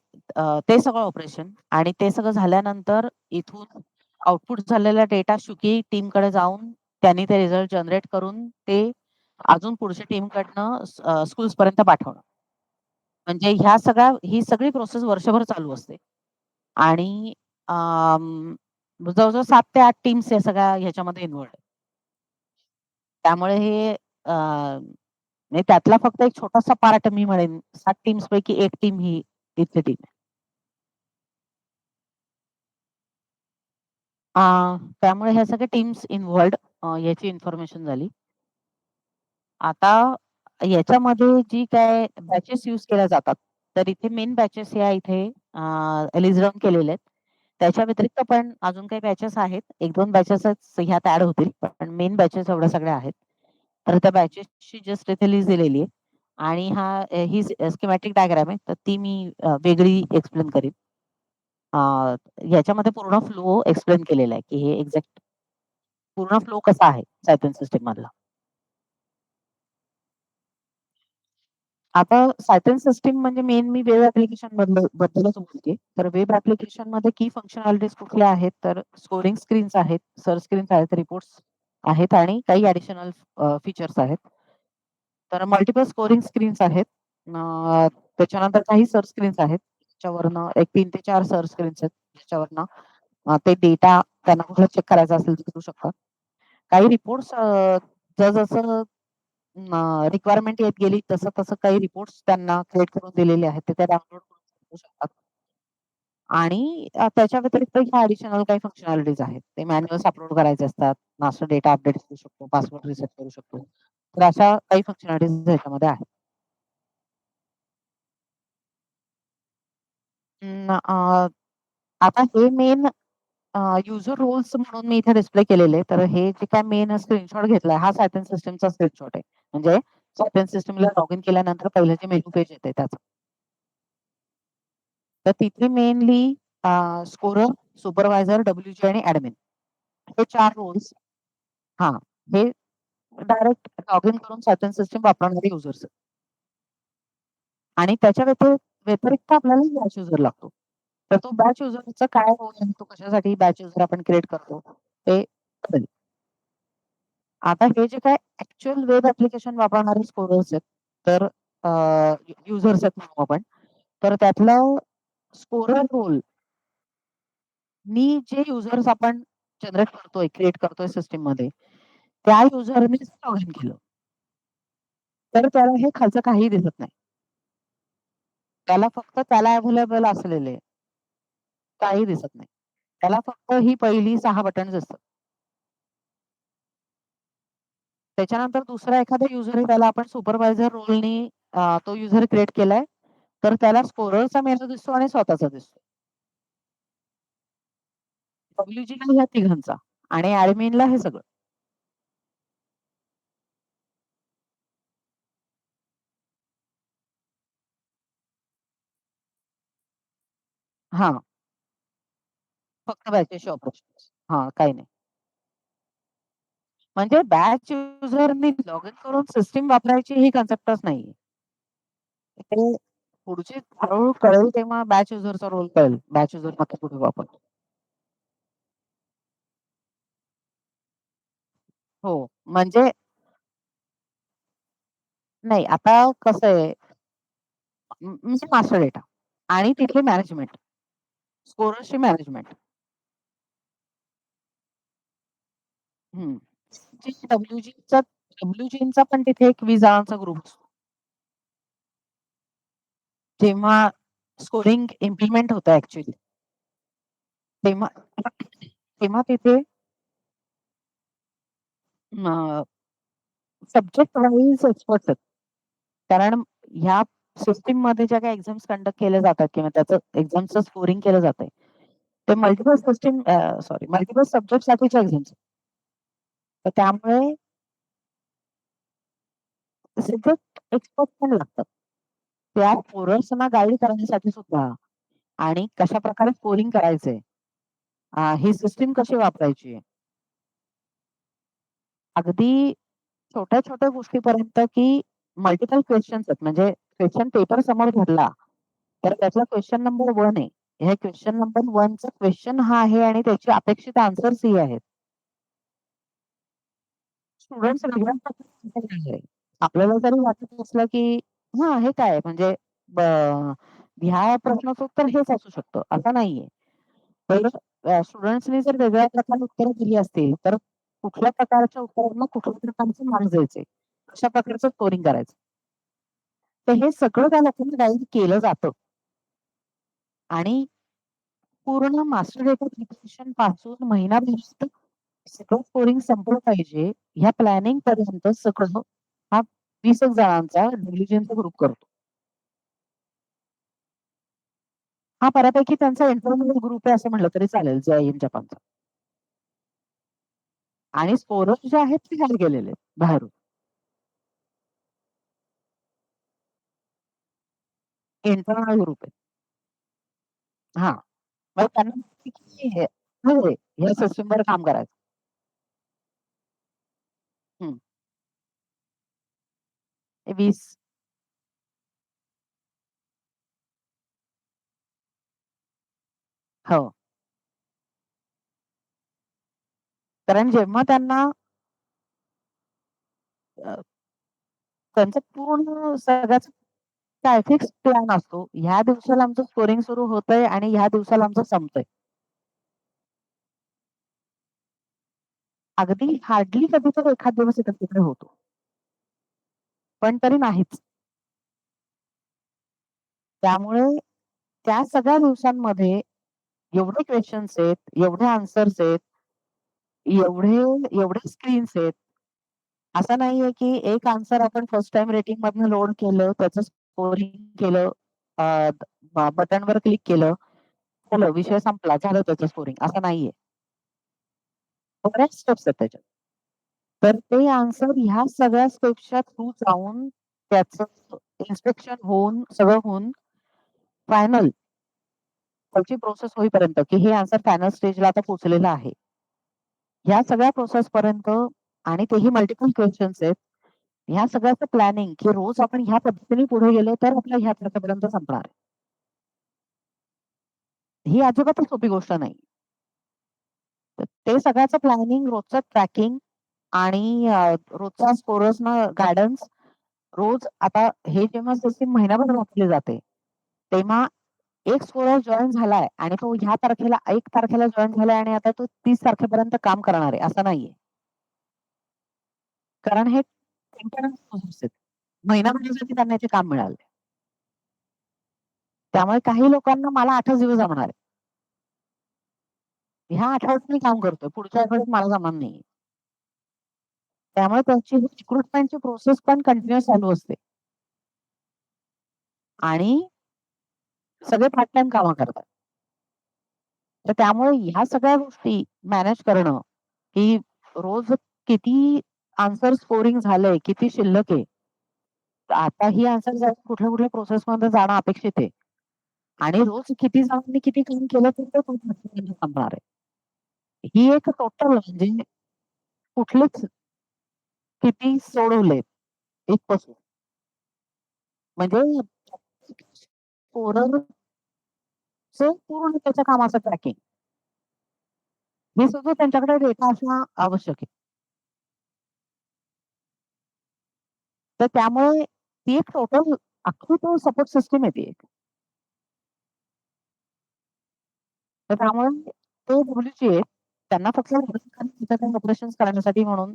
[SPEAKER 7] ते सगळं ऑपरेशन आणि ते सगळं झाल्यानंतर इथून आउटपुट झालेला डेटा शुकी टीमकडे जाऊन त्यांनी ते रिझल्ट जनरेट करून ते अजून पुढच्या टीमकडनं स्कूल्सपर्यंत पाठवणं. म्हणजे ही सगळी प्रोसेस वर्षभर चालू असते. आणि जवळ-जवळ 7 ते 8 टीम्स या सगळ्या ह्याच्यामध्ये इन्व्हॉल्व्ड आहेत. त्यामुळे हे म्हणजे त्यातला फक्त एक छोटासा पार्ट मी म्हणेन 7 टीम्सपैकी एक टीम ही इथली टीम आहे. त्यामुळे ह्या सगळ्या टीम्स इन्व्हॉल्व्ड याची इन्फॉर्मेशन झाली. आता याच्यामध्ये जी काय बॅचेस यूज केल्या जातात, तर इथे मेन बॅचेस ह्या इथे लिस्ट डाउन केलेल्या आहेत. त्याच्या व्यतिरिक्त पण अजून काही बॅचेस आहेत. 1-2 बॅचेसच ह्यात ॲड होतील. पण मेन बॅचेस एवढ्या सगळ्या आहेत. तर त्या बॅचेसची जस्ट इथे लिस्ट दिलेली आहे. आणि ही स्कीमॅटिक डायग्राम आहे. तर ती मी वेगळी एक्सप्लेन करीन. ह्याच्यामध्ये पूर्ण फ्लो एक्सप्लेन केलेला आहे, की हे एक्झॅक्ट पूर्ण फ्लो कसा आहे सायथेन सिस्टम मधला. आता सायथेन सिस्टम म्हणजे मेन मी वेब ॲप्लिकेशन बद्दलच बोलते. तर वेब ॲप्लिकेशनमध्ये की फंक्शनॅलिटीज कुठल्या आहेत, तर स्कोरिंग स्क्रीन्स आहेत, सर्च स्क्रीन्स आहेत, रिपोर्ट्स आहेत आणि काही ॲडिशनल फीचर्स आहेत. तर मल्टिपल स्कोरिंग स्क्रीन्स आहेत. त्याच्यानंतर काही सर्च स्क्रीन्स आहेत. त्याच्यावरनं एक 3 ते 4 सर्च स्क्रीन्स आहेत. ज्याच्यावरनं ते डेटा त्यांना कुठला चेक करायचा असेल तर करू शकतात. काही रिपोर्ट्स जसं रिक्वायरमेंट येत गेली तसं काही रिपोर्ट्स त्यांना क्रिएट करून दिलेले आहेत. ते डाउनलोड करून करू शकतात. आणि त्याच्या व्यतिरिक्त ह्या ॲडिशनल काही फंक्शनॅलिटीज आहेत. ते मॅन्युअल्स अपलोड करायचे असतात. मास्टर डेटा अपडेट करू शकतो, पासवर्ड रिसेट करू शकतो. तर अशा काही फंक्शनॅलिटीज ह्याच्यामध्ये आहेत. आता हे मेन युजर रोल्स म्हणून मी इथे डिस्प्ले केलेले. तर हे जे काही मेन स्क्रीनशॉट घेतलाय हा सायथेन सिस्टमचा स्क्रीनशॉट आहे. म्हणजे सायथेन सिस्टमला लॉग इन केल्यानंतर पहिलं जे मेनू पेज येते त्याचं. तर तिथे मेनली स्कोरर, सुपरवायझर, WG आणि ॲडमिन हे 4 रोल्स हां, हे डायरेक्ट लॉग इन करून सायथेन सिस्टम वापरणारे युजर्स आहेत. आणि त्याच्या व्यतिरिक्त आपल्याला बॅच युजर लागतो. तर तो बॅच युजरचा काय रोल आहे, तो कशासाठी बॅच युजर आपण क्रिएट करतो ते बघेल. आता हे जे काय ऍक्च्युअल वेब ऍप्लिकेशन वापरणारे स्कोरर्स आहेत, तर युजर्स आहेत म्हणू आपण, तर त्यातला स्कोरर रोल मी जे युजर्स आपण जनरेट करतोय, क्रिएट करतोय सिस्टीम मध्ये, त्या युजरनेच लॉग इन केलं. तर त्याला हे खालचं काही दिसत नाही. त्याला फक्त त्याला अवेलेबल असलेले काही दिसत नाही. त्याला फक्त ही पहिली 6 बटन दिसतात. त्याच्यानंतर दुसरा एखादा युजर आहे, त्याला आपण सुपरवायझर रोलनी तो युजर क्रिएट केलाय, तर त्याला स्कोररचा मेनू दिसतो आणि स्वतःचा दिसतो. WG ला ह्या तिघांचा आणि ऍडमिनला हे सगळं. हा फक्त बॅचेसचे ऑपरेशन्स. हा काही नाही. म्हणजे बॅच युजरनी लॉग इन करून सिस्टीम वापरायची ही कन्सेप्टच नाहीये. ते पुढची हळूहळू कळेल तेव्हा बॅच युजरचा रोल कळेल. बॅच युजर नक्की कुठे वापरतो. हो म्हणजे नाही आता कसं आहे, म्हणजे मास्टर डेटा आणि तिथली मॅनेजमेंट, स्कोरर्सची मॅनेजमेंट. WGचा पण तिथे एक 20 जणांचा ग्रुप असतो. जेव्हा स्कोरिंग इम्प्लिमेंट होतं ऍक्च्युअली, तेव्हा तेव्हा तिथे सब्जेक्ट वाईज एक्सपर्ट्स आहेत. कारण ह्या सिस्टीम मध्ये ज्या काही एक्झाम्स कंडक्ट केल्या जातात किंवा त्याचं एक्झामचं स्कोरिंग केलं जातंय, ते मल्टिपल सब्जेक्ट साठीच्या एक्झाम्स. तर त्यामुळे सब्जेक्ट एक्सपर्ट पण लागतात. त्या स्कोरर्सना गाईड करण्यासाठी सुद्धा आणि कशा प्रकारे स्कोरिंग करायचंय, ही सिस्टीम कशी वापरायची, अगदी छोट्या छोट्या गोष्टीपर्यंत की मल्टिपल क्वेश्चन्स आहेत. म्हणजे क्वेश्चन पेपर समोर धरला तर त्यातला क्वेश्चन नंबर 1 आहे. हे क्वेश्चन नंबर 1 चा क्वेश्चन हा आहे आणि त्याची अपेक्षित आन्सर्स ही आहेत. स्टुडंट्स वेगळ्या प्रकारे आहे. आपल्याला जरी वाटत असलं की हे काय म्हणजे ह्या प्रश्नाचं उत्तर हेच असू शकतं, असं नाहीये. तर स्टुडंट्सनी जर वेगळ्या प्रकारे उत्तरं दिली असतील, तर कुठल्या प्रकारच्या उत्तरांना कुठल्या प्रकारचे मार्क्स द्यायचे, अशा प्रकारचं स्कोरिंग करायचं. तर हे सगळं त्या लोकांना गाईड केलं जातं. आणि पूर्ण मास्टर डेटा प्रिपरेशन पासून महिनाभरात सगळं स्कोरिंग संपलं पाहिजे, ह्या प्लॅनिंग पर्यंत सगळं हा 20 एक जणांचा डिलिजन्सचा ग्रुप करतो. हा बऱ्यापैकी त्यांचा इंटरनल ग्रुप आहे असं म्हटलं तरी चालेल, JIM जपानचा. आणि स्कोरर्स जे आहेत ते हायर गेलेले आहेत बाहेरून. इंटरनल ग्रुप आहे. हां. मग त्यांना माहिती की ह्या सिस्टमवर काम करायचं. हं. 20 हो. कारण जेव्हा त्यांना त्यांचं पूर्ण सगळ्याच काय फिक्स प्लॅन असतो. ह्या दिवसाला आमचं स्कोरिंग सुरू होतंय आणि ह्या दिवसाला आमचं संपतंय. अगदी हार्डली कधी तर एखाद दिवस इकडे-तिकडे होतो. पण तरी नाहीच. त्यामुळे त्या सगळ्या दिवसांमध्ये एवढे क्वेशन्स आहेत, एवढे आन्सर्स आहेत, एवढे स्क्रीन्स आहेत. असं नाहीये की एक आन्सर आपण फर्स्ट टाईम रेटिंगमधनं लोड केलं, त्याचं स्कोरिंग केलं, बटनवर क्लिक केलं, झालं विषय संपला, झालं त्याचं स्कोरिंग असं नाहीये. बऱ्याच स्टेप्स आहेत त्याच्यात. तर ते आन्सर ह्या सगळ्या स्टेप्सच्या थ्रू जाऊन त्याचं इन्स्पेक्शन होऊन, सगळं होऊन फायनल त्याची प्रोसेस होईपर्यंत की हे आन्सर फायनल स्टेजला आता पोहोचलेलं आहे. ह्या सगळ्या प्रोसेसपर्यंत आणि तेही मल्टिपल क्वेशन्स आहेत. ह्या सगळ्याचं प्लॅनिंग की रोज आपण ह्या पद्धतीने पुढे गेलो तर आपल्या ह्या तारखेपर्यंत संपणार. ही अजिबातच सोपी गोष्ट नाही. तर ते सगळ्याचं प्लॅनिंग, रोजचं ट्रॅकिंग आणि रोजच्या स्कोरर्सना गाईडन्स रोज आता हे जेव्हा सिस्टीम महिनाभर वापरली जाते, तेव्हा एक स्कोरर जॉइन झालाय आणि तो ह्या तारखेला 1 तारखेला जॉइन झालाय आणि आता तो 30 तारखेपर्यंत काम करणार आहे, असं नाहीये. कारण हे टेम्पररी प्रोसेस आहेत. महिनाभरासाठी त्यांना याचे काम मिळाले. त्यामुळे काही लोकांना मला 8च दिवस जमणार आहे. ह्या आठवड्यात मी काम करतोय, पुढच्या आठवड्यात मला जमणार नाहीये. त्यामुळे त्यांची रिक्रुटमेंटची प्रोसेस पण कंटिन्युअस चालू असते. आणि सगळे पार्ट टाईम कामं करतात. तर त्यामुळे ह्या सगळ्या गोष्टी मॅनेज करणं, की रोज किती आन्सर स्कोरिंग झालंय, किती शिल्लक आहे. तर आता ही आन्सर कुठल्या-कुठल्या प्रोसेसमध्ये जाणं अपेक्षित आहे. आणि रोज किती जणांनी किती काम केलं तर ते संपणार आहे. ही एक टोटल म्हणजे कुठलेच किती सोडवलेत इथपासून. म्हणजे स्कोररचं पूर्ण त्याच्या कामाचं ट्रॅकिंग. हे सगळं त्यांच्याकडे डेटा असणं आवश्यक आहे. तर त्यामुळे ती एक टोटल अख्खी तो सपोर्ट सिस्टम आहे ती एक. तर त्यामुळे ते WG आहेत. त्यांना फक्त ऑपरेशन्स करण्यासाठी म्हणून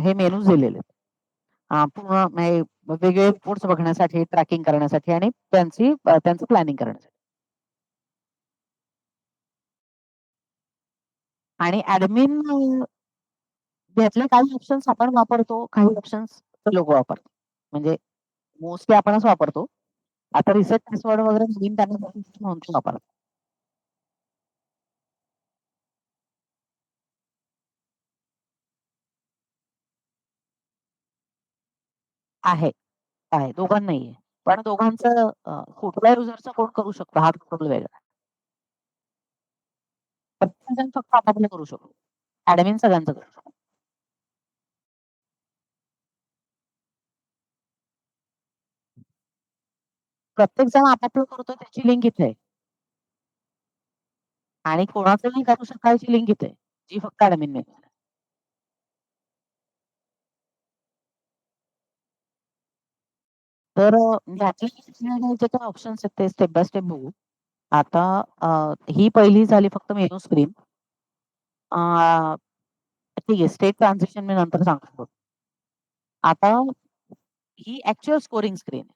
[SPEAKER 7] हे मेनूज दिलेले आहेत. पूर्ण म्हणजे वेगवेगळे रिपोर्ट्स बघण्यासाठी, ट्रॅकिंग करण्यासाठी आणि त्यांचं प्लॅनिंग करण्यासाठी. आणि ॲडमिन यातले काही ऑप्शन्स आपण वापरतो, काही ऑप्शन्स ते लोकं वापरतात. म्हणजे मोस्टली आपणच वापरतो. आता रिसेट पासवर्ड वगैरे नवीन त्यांना म्हणून वापरतात. आहे, आहे. दोघांनाही आहे. पण दोघांचं कुठल्या युजरचा कोड करू शकतो हा टोटल वेगळा. प्रत्येकजण फक्त आपापलं करू शकतो. ॲडमिन सगळ्यांचं करू शकतो. प्रत्येक जण आपापलं करतो त्याची लिंक इथे आहे. आणि कोणाचंही करू शकायची लिंक इथे आहे, जी फक्त ॲडमिनने तर यातले जे काही ऑप्शन्स आहेत ते स्टेप बाय स्टेप बघू. आता ही पहिली झाली फक्त मेनू स्क्रीन. ठीक आहे, स्टेट ट्रान्झिशन मी नंतर सांगतो. आता ही ॲक्चुअल स्कोरिंग स्क्रीन आहे.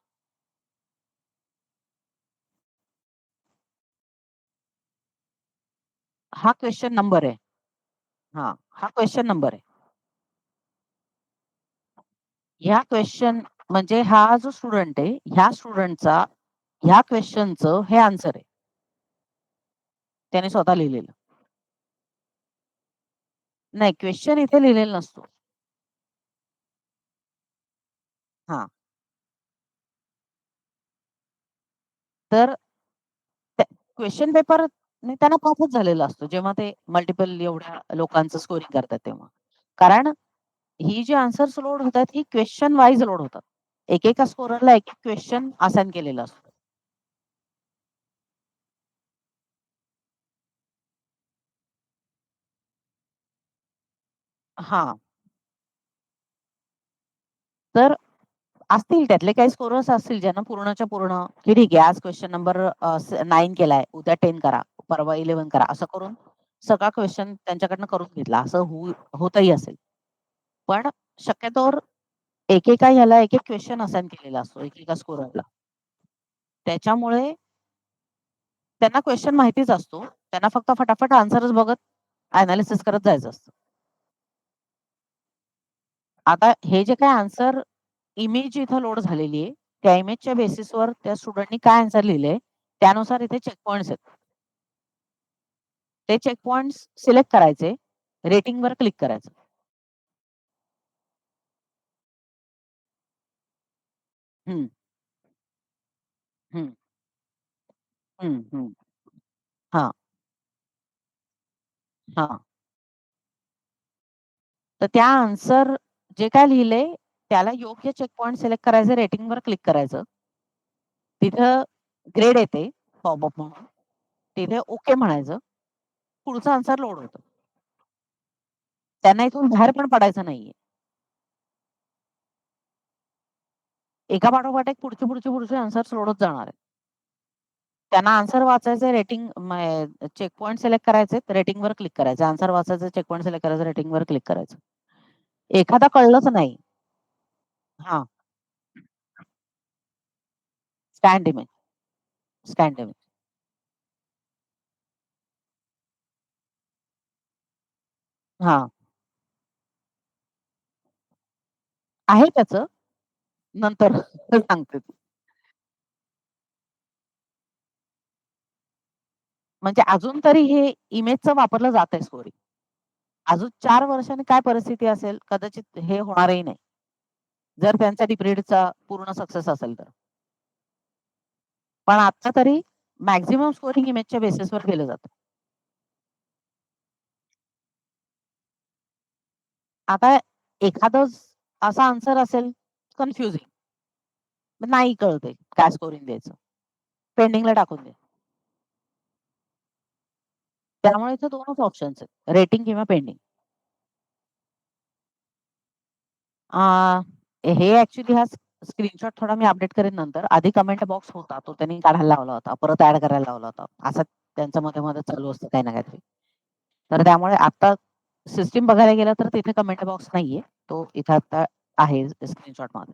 [SPEAKER 7] हा क्वेशन नंबर आहे. हां, हा क्वेशन नंबर आहे. ह्या क्वेशन म्हणजे हा जो स्टुडंट आहे, ह्या स्टुडंटचा ह्या क्वेशनचं हे आन्सर आहे. त्याने स्वतः लिहिलेलं. नाही, क्वेशन इथे लिहिलेला नसतो. हां. तर क्वेशन पेपर त्यांना पासच झालेला असतो, जेव्हा ते मल्टिपल एवढ्या लोकांचं स्कोरिंग करतात तेव्हा. कारण ही जी आन्सर्स लोड होतात, ही क्वेशन वाईज लोड होतात. एकेका स्कोररला एक-एक क्वेशन असाइन केलेला असतो. हां. तर असतील त्यातले काही स्कोरर्स असतील ज्यांना पूर्णच्या पूर्ण, की ठीक आहे आज क्वेशन नंबर 9 केलाय, उद्या 10 करा, परवा 11 करा, असं करून सगळा क्वेशन त्यांच्याकडनं करून घेतला. असं होतही असेल. पण शक्यतोवर एकेका ह्याला एक-एक क्वेशन असाइन केलेला असतो, एकेका स्कोररला. त्याच्यामुळे त्यांना क्वेशन माहितीच असतो. त्यांना फक्त फटाफट आन्सरच बघत एनालिसिस करत जायचं असतं. आता हे जे काही आन्सर इमेज इथं लोड झालेली आहे, त्या इमेजच्या बेसिसवर त्या स्टुडंटनी काय आन्सर लिहिलंय, त्यानुसार इथे चेक पॉइंट्स आहेत. ते चेक पॉइंट्स सिलेक्ट करायचे, रेटिंगवर क्लिक करायचं. हं. हं. हं, हं. हां. हां. तर त्या आन्सर जे काय लिहिलंय, त्याला योग्य चेक पॉइंट सिलेक्ट करायचं, रेटिंगवर क्लिक करायचं. तिथं ग्रेड येते, पॉपअप म्हणून. तिथे ओके म्हणायचं. पुढचा आन्सर लोड होतो. त्यांना इथून बाहेर पण पडायचं नाहीये. एका पाठोपाठ एक पुढचे आन्सर सोडत जाणार आहे. त्यांना आन्सर वाचायचे, रेटिंग चेक पॉइंट सिलेक्ट करायचे, रेटिंगवर क्लिक करायचं. आन्सर वाचायचं, चेक पॉइंट सिलेक्ट करायचं, रेटिंगवर क्लिक करायचं. एखादा कळलंच नाही. हां. Scan image. Scan image. हां. आहे त्याचं. नंतर सांगते. म्हणजे अजून तरी हे इमेजचं वापरलं जातंय स्कोरिंग. अजून 4 वर्षांनी काय परिस्थिती असेल, कदाचित हे होणारही नाही. जर त्यांचा डिप्रिडचा पूर्ण सक्सेस असेल तर. पण आता तरी मॅक्सिमम स्कोरिंग इमेजच्या बेसिसवर केलं जातं. आता एखादं असा आन्सर असेल कन्फ्युजिंग. नाही कळतंय काय स्कोरिंग द्यायचं. पेंडिंगला टाकून दे. त्यामुळे इथे 2च ऑप्शन्स आहेत, रेटिंग किंवा पेंडिंग. हे ऍक्च्युअली हा स्क्रीनशॉट थोडा मी अपडेट करेन नंतर. आधी कमेंट बॉक्स होता, तो त्यांनी काढायला लावला होता. परत ऍड करायला लावला होता. असं त्यांचं मध्ये-मध्ये चालू असतं काही ना काहीतरी. तर त्यामुळे आता सिस्टम बघायला गेलं तर तिथे कमेंट बॉक्स नाहीये. तो इथे आता आहे स्क्रीनशॉटमध्ये.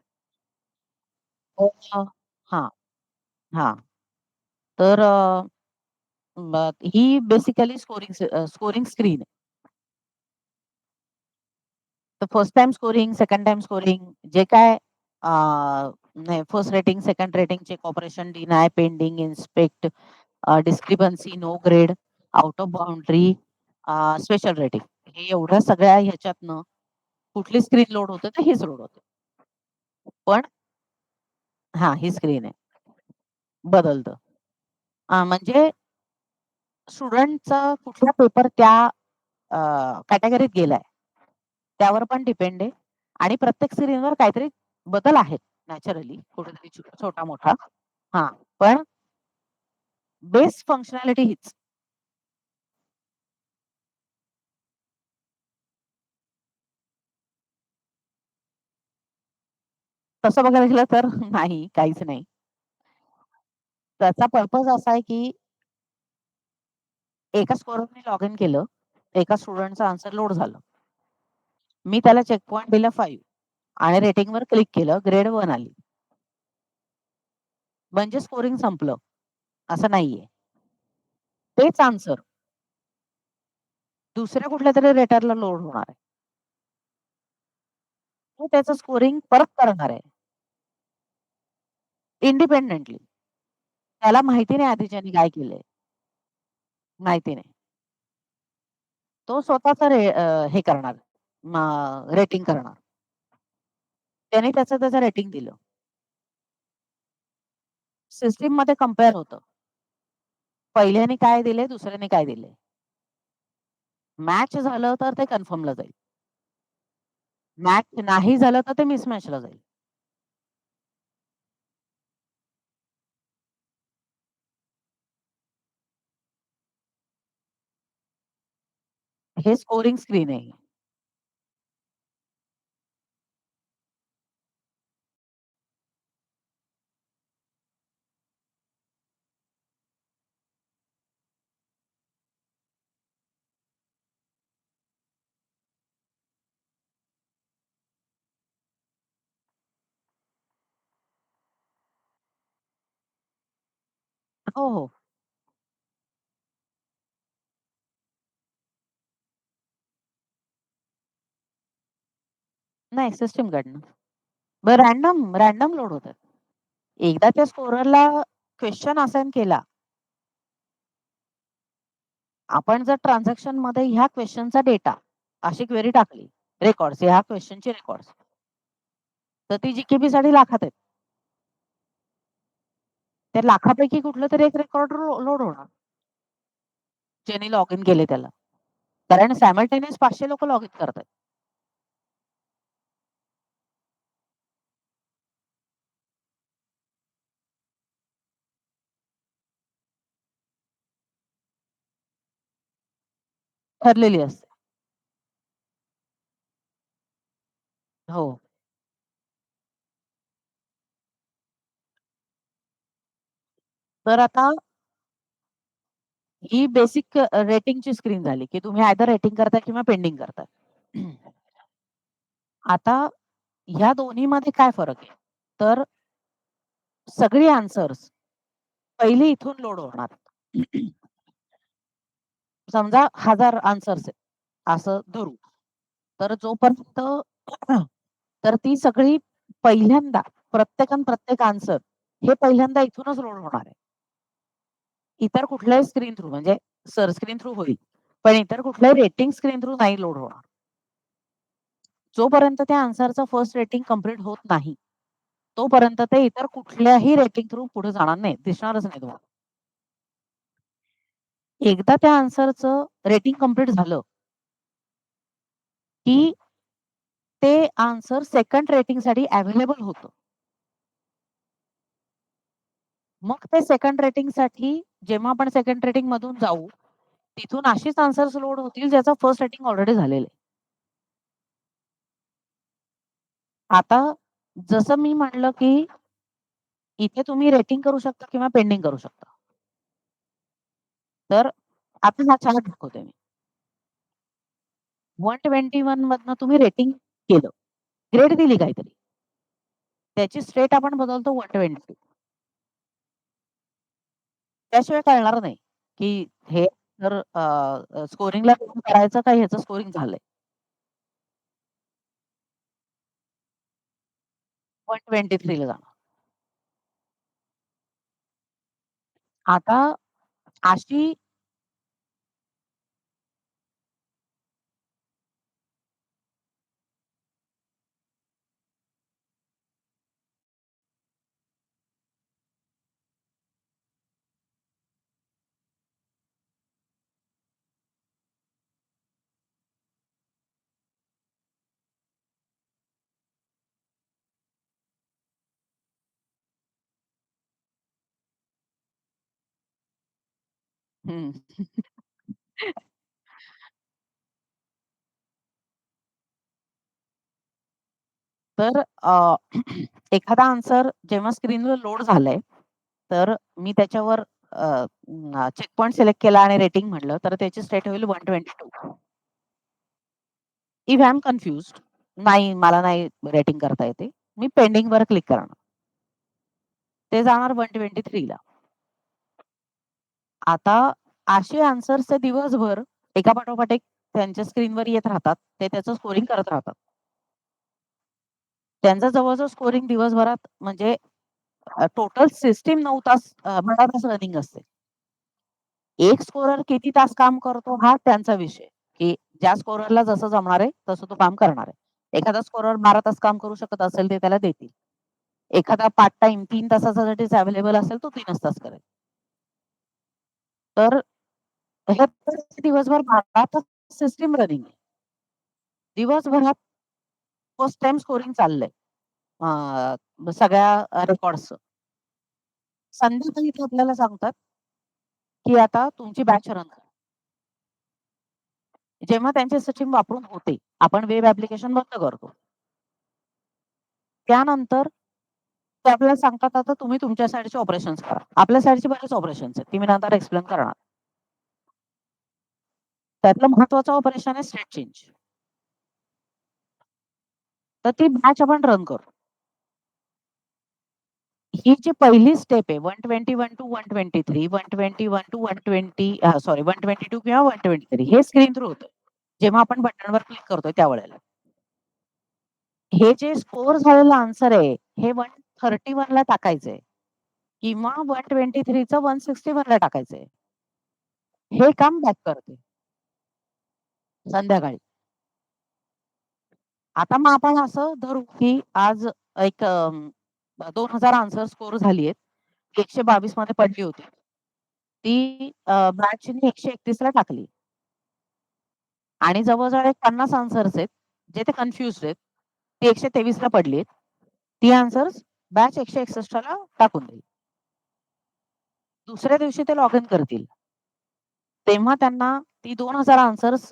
[SPEAKER 7] हां, हां. तर ही बेसिकली स्कोरिंग स्क्रीन आहे. तर first time scoring, second time scoring जे काय नाही first rating, second rating, check operation, deny, pending, inspect, discrepancy, no grade, out of boundary, special rating. हे एवढ्या सगळ्या ह्याच्यातनं कुठली स्क्रीन लोड होते तर हीच लोड होते. पण हां, ही स्क्रीन आहे. बदलतं. म्हणजे स्टुडंटचा कुठला पेपर त्या कॅटेगरीत गेलाय, त्यावर पण डिपेंड आहे आणि प्रत्येक स्क्रीनवर काहीतरी बदल आहेत नॅचरली कुठेतरी छोटा-मोठा. हां, पण बेस फंक्शनॅलिटी हीच. तसं बघायला गेलं तर नाही, काहीच नाही. त्याचा पर्पज असा आहे, की एका स्कोररने लॉग इन केलं, एका स्टुडंटचं आन्सर लोड झालं. मी त्याला चेक पॉइंट दिला 5 आणि रेटिंगवर क्लिक केलं, ग्रेड 1 आली. म्हणजे स्कोरिंग संपलं, असं नाहीये. तेच आन्सर दुसऱ्या कुठल्यातरी रेटरला लोड होणार आहे. तो त्याचं स्कोरिंग परत करणार आहे. इंडिपेंडेंटली. त्याला माहिती नाही आधीच्यानी काय केलंय. माहिती नाही. तो स्वतःच हे करणार, रेटिंग करणार. त्याने त्याचं रेटिंग दिलं. सिस्टममध्ये कंपेअर होतं. पहिल्याने काय दिले, दुसऱ्याने काय दिले. मॅच झालं तर ते कन्फर्मला जाईल. मॅच नाही झालं तर ते मिसमॅचला जाईल. हे स्कोरिंग स्क्रीन आहे. हो, हो. नाही सिस्टमकडनं. रँडम लोड होतात. एकदा त्या स्कोररला क्वेश्चन असाइन केला. आपण जर ट्रान्झॅक्शनमध्ये ह्या क्वेश्चनचा डेटा अशी क्वेरी टाकली, रेकॉर्ड्स ह्या क्वेश्चनचे रेकॉर्ड्स. तर ती जी-के-बीसाठी लाखात आहेत. त्या लाखापैकी कुठलं तरी एक रेकॉर्ड लोड होणार. ज्यांनी लॉग इन केले त्याला. कारण सायमल्टेनियस 500 लोकं लॉग इन करतायत. ठरलेली असते. हो. तर आता ही बेसिक रेटिंगची स्क्रीन झाली, की तुम्ही आयदर रेटिंग करताय किंवा पेंडिंग करताय. आता ह्या दोन्हीमध्ये काय फरक आहे? तर सगळी आन्सर्स पहिली इथून लोड होणार. समजा 1000 आन्सर्स आहेत असं धरू. तर जोपर्यंत तर ती सगळी पहिल्यांदा प्रत्येक आन्सर हे पहिल्यांदा इथूनच लोड होणार आहे. इतर कुठल्याही स्क्रीन थ्रू म्हणजे सर्च स्क्रीन थ्रू होईल. पण इतर कुठल्याही रेटिंग स्क्रीन थ्रू नाही लोड होणार. जोपर्यंत त्या आन्सरचं फर्स्ट रेटिंग कंप्लीट होत नाही, तोपर्यंत ते इतर कुठल्याही रेटिंग थ्रू पुढे जाणार नाही, दिसणारच नाही तुम्हाला. एकदा त्या आन्सरचं रेटिंग कंप्लीट झालं, की ते आन्सर सेकंड रेटिंगसाठी अवेलेबल होतं. मग ते सेकंड रेटिंगसाठी जेव्हा आपण सेकंड रेटिंग मधून जाऊ, तिथून अशीच आन्सर्स लोड होतील ज्याचं फर्स्ट रेटिंग ऑलरेडी झालेलं आहे. आता जसं मी म्हटलं, की इथे तुम्ही रेटिंग करू शकता किंवा पेंडिंग करू शकता. तर आता हा चार्ट दाखवते मी. 121 मधनं तुम्ही रेटिंग केलं. ग्रेड दिली काहीतरी. त्याची स्टेट आपण बदलतो 120. त्याशिवाय कळणार नाही, की हे तर स्कोरिंगला करायचं का ह्याचं स्कोरिंग झालंय. 123 ला जाणार. आता अशी हं. तर एखादा आन्सर जेव्हा स्क्रीनवर लोड झालाय, तर मी त्याच्यावर चेक पॉइंट सिलेक्ट केला आणि रेटिंग म्हटलं, तर त्याची स्टेट होईल 122. इफ आय एम कन्फ्युज्ड, नाही मला नाही रेटिंग करता येते, मी पेंडिंगवर क्लिक करणार. ते जाणार 123 ला. आता असे आन्सर्स ते दिवसभर एकापाठोपाठ एक त्यांच्या स्क्रीनवर येत राहतात. ते त्याचं स्कोरिंग करत राहतात. त्यांचं जवळ-जवळ स्कोरिंग दिवसभरात म्हणजे टोटल सिस्टम 9 तास 12 तास रनिंग असते. एक स्कोरर किती तास काम करतो हा त्यांचा विषय, की ज्या स्कोररला जसं जमणार आहे तसं तो काम करणार आहे. एखादा स्कोरर 12 तास काम करू शकत असेल ते त्याला देतील. एखादा पार्ट टाईम 3 तासासाठीच अवेलेबल असेल तो 3च तास करेल. तर हे दिवसभर 12 तास सिस्टम रनिंग आहे. दिवसभरात फर्स्ट टाईम स्कोरिंग चाललंय. सगळ्या रेकॉर्ड्सचं. संध्याकाळी ते आपल्याला सांगतात, की आता तुमची बॅच रन करा. जेव्हा त्यांची सिस्टम वापरून होते, आपण वेब ॲप्लिकेशन बंद करतो. त्यानंतर ते आपल्याला सांगतात, आता तुम्ही तुमच्या साइडचे ऑपरेशन्स करा. आपल्या साइडचे बरेच ऑपरेशन्स आहेत. ती मी नंतर एक्सप्लेन करणार. त्यातलं महत्त्वाचं ऑपरेशन आहे स्टेट चेंज. तर ती बॅच आपण रन करू. ही जी पहिली स्टेप आहे 121 टू 123, 121 टू 120 सॉरी 122 किंवा 123 हे स्क्रीन थ्रू होतं. जेव्हा आपण बटनवर क्लिक करतोय त्यावेळेला. हे जे स्कोर झालेलं आन्सर आहे, हे 131 ला टाकायचंय किंवा 123 चं 161 ला टाकायचंय. हे काम बॅक करते. संध्याकाळी. आता मग आपण असं धरू, की आज एक 2000 आन्सर स्कोर झाली आहेत. 122 मध्ये पडली होती. ती बॅचने 131 ला टाकली. आणि जवळ-जवळ एक 50 आन्सर्स आहेत, जे ते कन्फ्युज्ड आहेत. ती 123 ला पडली आहेत. ती आन्सर्स बॅच 161 ला टाकून देईल. दुसऱ्या दिवशी ते लॉग इन करतील. तेव्हा त्यांना ती 2000 आन्सर्स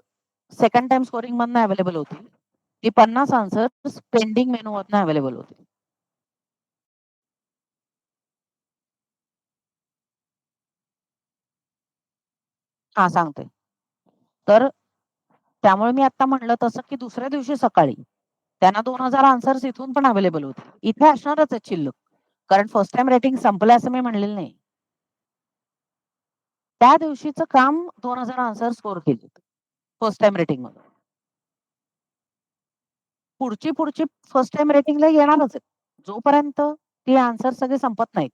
[SPEAKER 7] सेकंड टाइम स्कोरिंग मधनं अवेलेबल होती. ती 50 आन्सर्स पेंडिंग मेनू मधनं अवेलेबल होती. हा सांगते. तर त्यामुळे मी आता म्हणलं तसं की दुसऱ्या दिवशी सकाळी त्यांना 2000 आन्सर्स इथून पण अवेलेबल होते. इथे असणारच आहेत शिल्लक. कारण फर्स्ट टाइम रेटिंग संपलं असं मी म्हणलेलं नाही. त्या दिवशीचं काम 2000 आन्सर स्कोर केले फर्स्ट टाइम रेटिंग मध्ये. पुढची फर्स्ट टाइम रेटिंगला येणारच आहेत. जोपर्यंत ती आन्सर सगळे संपत नाहीत.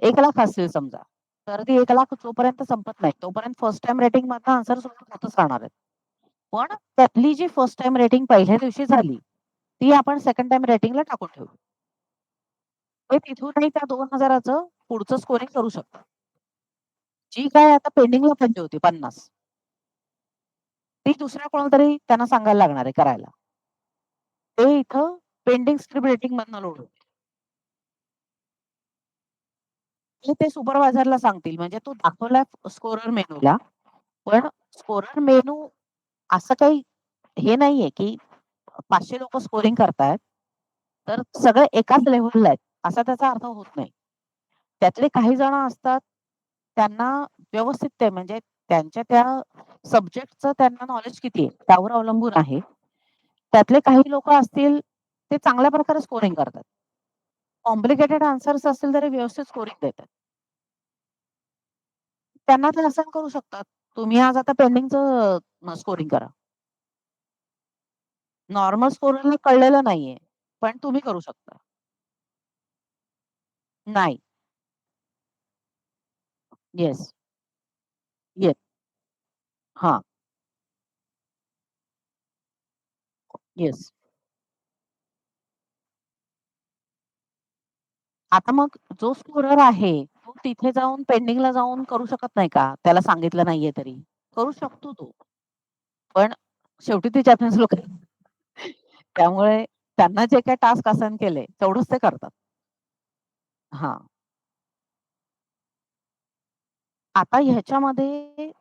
[SPEAKER 7] 1 लाख असतील समजा. तर ती 1 लाख जोपर्यंत संपत नाही तोपर्यंत फर्स्ट टाइम रेटिंग मधनं आन्सर सोडून होतच राहणार आहेत. पण त्यातली जी फर्स्ट टाइम रेटिंग पहिल्या दिवशी झाली ती आपण सेकंड टाइम रेटिंगला टाकून ठेवू. ते तिथूनही त्या 2000चं पुढचं स्कोरिंग करू शकतात. जी काय आता पेंडिंगला पाहिजे होती 50 ती दुसऱ्या कोणाला तरी त्यांना सांगायला लागणार आहे करायला. ते इथं पेंडिंग स्क्रिप्ट रेटिंग मधनं लोड होते. ते सुपरवायझरला सांगतील म्हणजे तू दाखवलाय स्कोरर मेनूला पण स्कोरर मेनू असं काही हे नाहीये की 500 लोक स्कोरिंग करतायत तर सगळे एकाच लेव्हलला आहेत असा त्याचा अर्थ होत नाही. त्यातले काही जण असतात त्यांना व्यवस्थित ते म्हणजे त्यांच्या त्या सब्जेक्टचं त्यांना नॉलेज किती आहे त्यावर अवलंबून आहे. त्यातले काही लोक असतील ते चांगल्या प्रकारे स्कोरिंग करतात. कॉम्प्लिकेटेड आन्सर्स असतील तरी व्यवस्थित स्कोरिंग देतात. त्यांना ते असं करू शकतात. तुम्ही आज आता पेंडिंगचं स्कोरिंग करा. नॉर्मल स्कोररला कळलेलं नाहीये पण तुम्ही करू शकता. नाही. येस. येस. हां. येस. आता मग जो स्कोरर आहे तो तिथे जाऊन पेंडिंगला जाऊन करू शकत नाही का? त्याला सांगितलं नाहीये तरी. करू शकतो तो. पण शेवटी ते जॅपनीज लोक त्यामुळे त्यांना जे काही टास्क असाइन केले तेवढंच ते करतात. हां. आता ह्याच्यामध्ये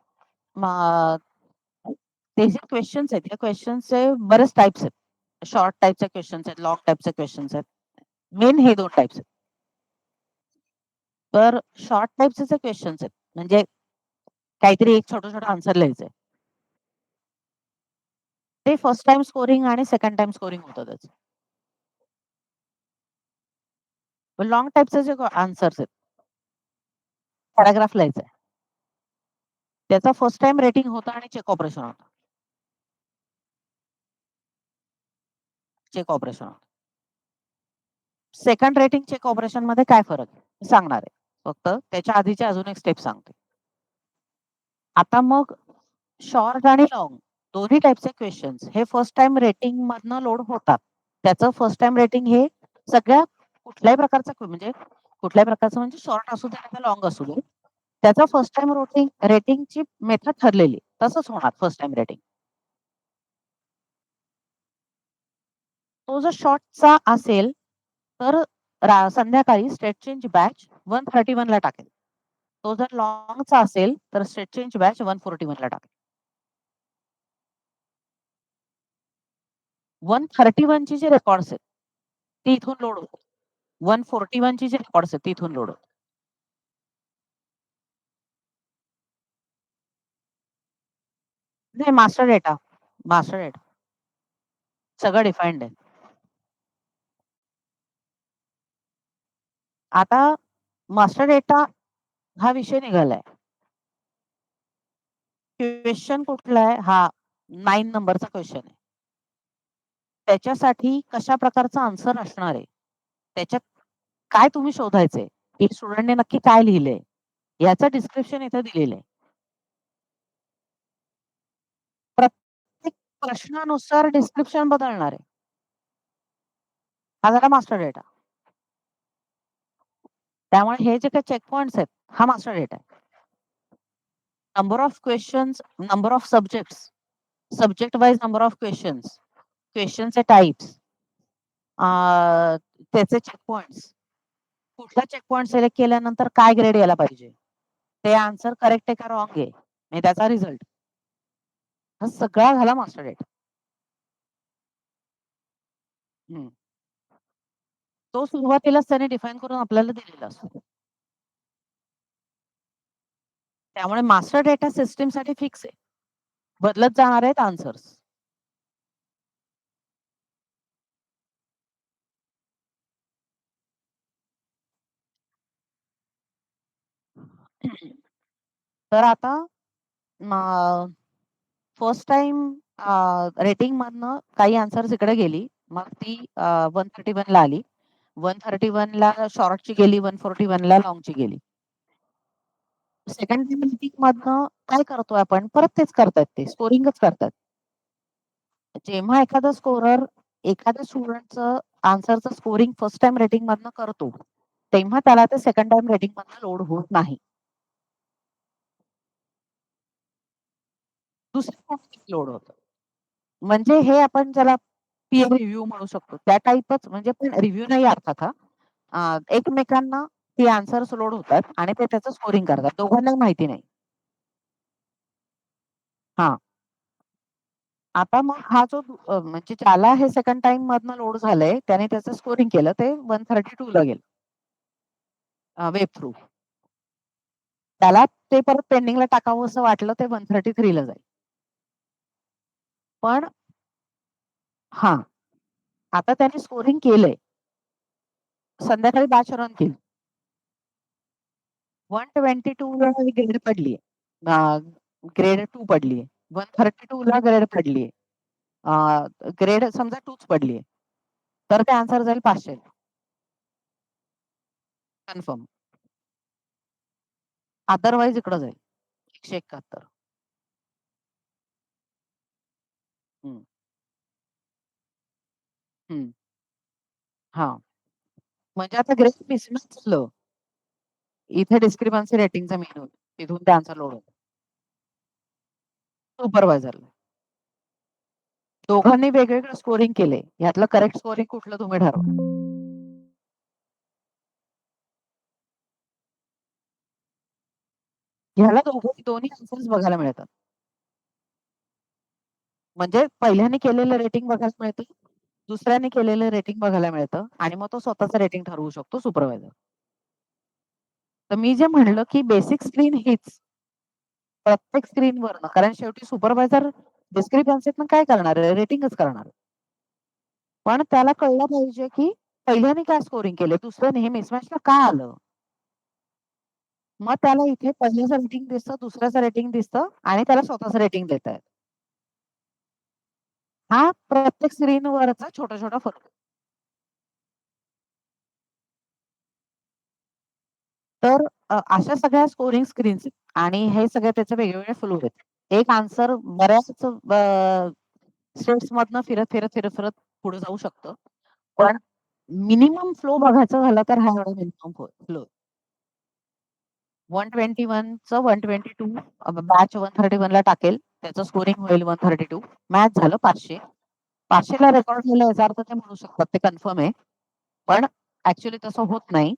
[SPEAKER 7] ते जे क्वेश्चन्स आहेत, त्या क्वेश्चन्सचे बरेच टाइप्स आहेत. शॉर्ट टाइपचे क्वेश्चन्स आहेत, लॉंग टाइपचे क्वेश्चन्स आहेत. मेन हे 2 टाइप्स आहेत. तर शॉर्ट टाइपचे जे क्वेश्चन्स आहेत, म्हणजे काहीतरी एक छोटं-छोटं आन्सर लिहायचंय. ते फर्स्ट टाइम स्कोरिंग आणि सेकंड टाइम स्कोरिंग होतं त्याचं. लॉंग टाइपचे जे आन्सर्स आहेत. पॅराग्राफ लिहायचंय. त्याचा फर्स्ट टाइम रेटिंग होतं आणि चेक ऑपरेशन होतं. चेक ऑपरेशन होतं. सेकंड रेटिंग चेक ऑपरेशन मध्ये काय फरक आहे? सांगणार आहे. फक्त त्याच्या आधीची अजून एक स्टेप सांगते. आता मग शॉर्ट आणि लॉंग दोन्ही टाइपचे क्वेश्चन्स हे फर्स्ट टाइम रेटिंग मधनं लोड होतात. त्याचं फर्स्ट टाइम रेटिंग हे सगळ्या कुठल्याही प्रकारचं म्हणजे शॉर्ट असू दे किंवा लॉंग असू दे. त्याचा फर्स्ट टाइम रेटिंगची मेथड ठरलेली. तसंच होणार फर्स्ट टाइम रेटिंग. तो जर शॉर्टचा असेल तर संध्याकाळी स्टेट चेंज बॅच 131 ला टाकेल. तो जर लॉंगचा असेल तर स्टेट चेंज बॅच 141 ला टाकेल. 131 ची जे रेकॉर्ड्स आहेत ते इथून लोड होतात. 141 ची जे रेकॉर्ड्स आहेत ते इथून लोड होतात. नाही मास्टर डेटा सगळं डिफाईन्ड आहे. आता मास्टर डेटा हा विषय निघालाय. क्वेश्चन कुठला आहे? हा 9 नंबरचा क्वेश्चन आहे. त्याच्यासाठी कशा प्रकारचा आन्सर असणार आहे? त्याच्यात काय तुम्ही शोधायचंय? की स्टुडंटने नक्की काय लिहिलंय? याचं डिस्क्रिप्शन इथे दिलेलं आहे. प्रत्येक प्रश्नानुसार डिस्क्रिप्शन बदलणार आहे. हा झाला मास्टर डेटा. त्यामुळे हे जे काही चेक पॉइंट्स आहेत हा मास्टर डेटा आहे. Number of questions, number of subjects, subject wise number of questions, क्वेश्चनचे टाइप्स, त्याचे चेक पॉइंट्स, कुठला चेक पॉइंट सिलेक्ट केल्यानंतर काय ग्रेड यायला पाहिजे, ते आन्सर करेक्ट आहे का रॉंग आहे, म्हणजे त्याचा रिझल्ट हा सगळा झाला मास्टर डेटा. तो सुरुवातीलाच त्याने डिफाईन करून आपल्याला दिलेला असतो. त्यामुळे मास्टर डेटा सिस्टीम साठी फिक्स आहे. बदलत जाणार आहेत आन्सर्स. तर आता फर्स्ट टाइम रेटिंग मधनं काही आन्सर्स इकडे गेली. मग ती 131 ला आली. 131 ला शॉर्टची गेली, 141 ला लॉंगची गेली. सेकंड टाइम रेटिंग मधनं काय करतोय आपण? परत तेच करतात, ते स्कोरिंगच करतात. जेव्हा एखादा स्कोरर एखाद्या स्टुडंटचं आन्सरचं स्कोरिंग फर्स्ट टाइम रेटिंग मधनं करतो, तेव्हा त्याला ते सेकंड टाइम रेटिंग मधनं लोड होत नाही. दुसऱ्या लोड होतं. म्हणजे हे आपण ज्याला पीअर रिव्ह्यू म्हणू शकतो त्या टाईपच, म्हणजे पण रिव्ह्यू नाही अर्थात हा. एकमेकांना ती आन्सर्स लोड होतात आणि ते त्याचं स्कोरिंग करतात. दोघांनाही माहिती नाही. हा. आता मग हा जो म्हणजे ज्याला हे सेकंड टाइम मधनं लोड झालंय त्याने त्याचं स्कोरिंग केलं, ते 132 ला गेलं वेब थ्रू. त्याला ते परत पेंडिंगला टाकावं असं वाटलं, ते 133 ला जाईल. पण हा, आता त्याने स्कोरिंग केलंय. संध्याकाळी बॅच रन केली. 122 ला ग्रेड पडलीये. ग्रेड 2 पडलीये. 132 ला ग्रेड पडलीये. ग्रेड समजा 2च पडलीये. तर ते आन्सर जाईल 500. कन्फर्म. अदरवाईज इकडं जाईल 171. हम्म. हा. म्हणजे आता ग्रेड मिसमॅच झालं. इथे डिस्क्रिपन्सी रेटिंगचा मेनू तिथून ते आन्सर लोड होतं. सुपरवायझरला. दोघांनी वेगवेगळं स्कोरिंग केले. यातलं करेक्ट स्कोरिंग कुठलं तुम्ही ठरवा. ह्याला दोन्ही आन्सर्स बघायला मिळतात. म्हणजे पहिल्याने केलेलं रेटिंग बघायला मिळतं, दुसऱ्याने केलेलं रेटिंग बघायला मिळतं आणि मग तो स्वतःचं रेटिंग ठरवू शकतो सुपरवायझर. तर मी जे म्हणलं की बेसिक स्क्रीन हीच प्रत्येक स्क्रीनवरनं, कारण शेवटी सुपरवायझर डिस्क्रिपन्सीतनं काय करणार आहे? रेटिंगच करणार. पण त्याला कळलं पाहिजे की पहिल्याने काय स्कोरिंग केलं, दुसऱ्याने हे मिसमॅचला का आलं. मग त्याला इथे पहिल्याचं रेटिंग दिसतं, दुसऱ्याचं रेटिंग दिसतं आणि त्याला स्वतःचं रेटिंग देता येतं. हा प्रत्येक स्क्रीनवरचा छोटा छोटा फरक. तर अशा सगळ्या स्कोरिंग स्क्रीन्स आणि हे सगळे त्याचे वेगवेगळे फ्लो आहेत. एक आन्सर बऱ्याच स्टेट्स मधनं फिरत फिरत फिरत फिरत पुढे जाऊ शकतं. पण मिनिमम फ्लो बघायचं झालं तर हा एवढा मिनिमम फ्लो. 121 चं 122 बॅच 131 ला टाकेल, त्याचं स्कोरिंग होईल 132. मॅच झालं 500. 500 ला रेकॉर्ड झालं याचा अर्थ ते म्हणू शकतात ते कन्फर्म आहे. पण ऍक्च्युअली तसं होत नाही.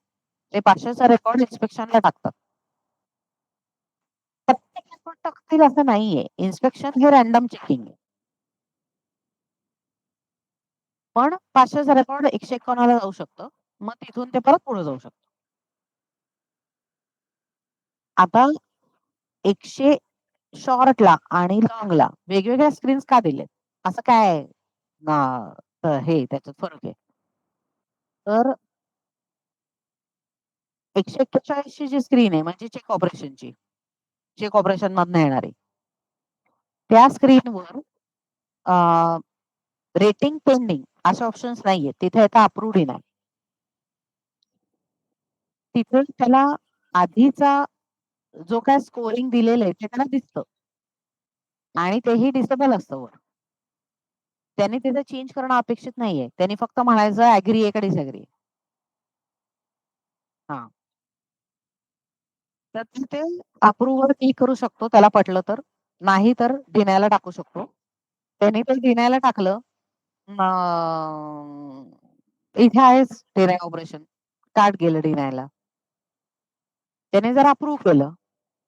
[SPEAKER 7] ते 500चा रेकॉर्ड इन्स्पेक्शनला टाकतात. प्रत्येक रेकॉर्ड टाकतील असं नाहीये. इन्स्पेक्शन हे रॅन्डम चेकिंग आहे. पण 500चा रेकॉर्ड 151 ला जाऊ शकतं. मग तिथून ते परत पुढे जाऊ शकतं. आता 100 शॉर्टला आणि लॉंगला वेगवेगळ्या स्क्रीन्स का दिलेत? असं काय हे त्याच्यात फरक आहे? तर 141 ची जी स्क्रीन आहे म्हणजे चेक ऑपरेशनची, चेक ऑपरेशन मधनं येणारी, त्या स्क्रीनवर रेटिंग पेंडिंग असे ऑप्शन्स नाहीये. तिथे येतं अप्रूव्ड इन आहे. तिथे त्याला आधीचा जो काय स्कोरिंग दिलेलं आहे ते त्याला दिसतं आणि तेही डिसेबल असतं वर. त्यांनी तिथे चेंज करणं अपेक्षित नाहीये. त्यांनी फक्त म्हणायचं ऍग्री आहे का डिसऍग्री. हा. तर तिथे अप्रूव्हवर क्लिक करू शकतो त्याला पटलं तर, नाही तर डिनायला टाकू शकतो. त्यांनी ते डिनायला टाकलं, इथे आहेच डिनाय ऑपरेशन, कार्ड गेलं डिनायला. त्याने जर अप्रूव्ह केलं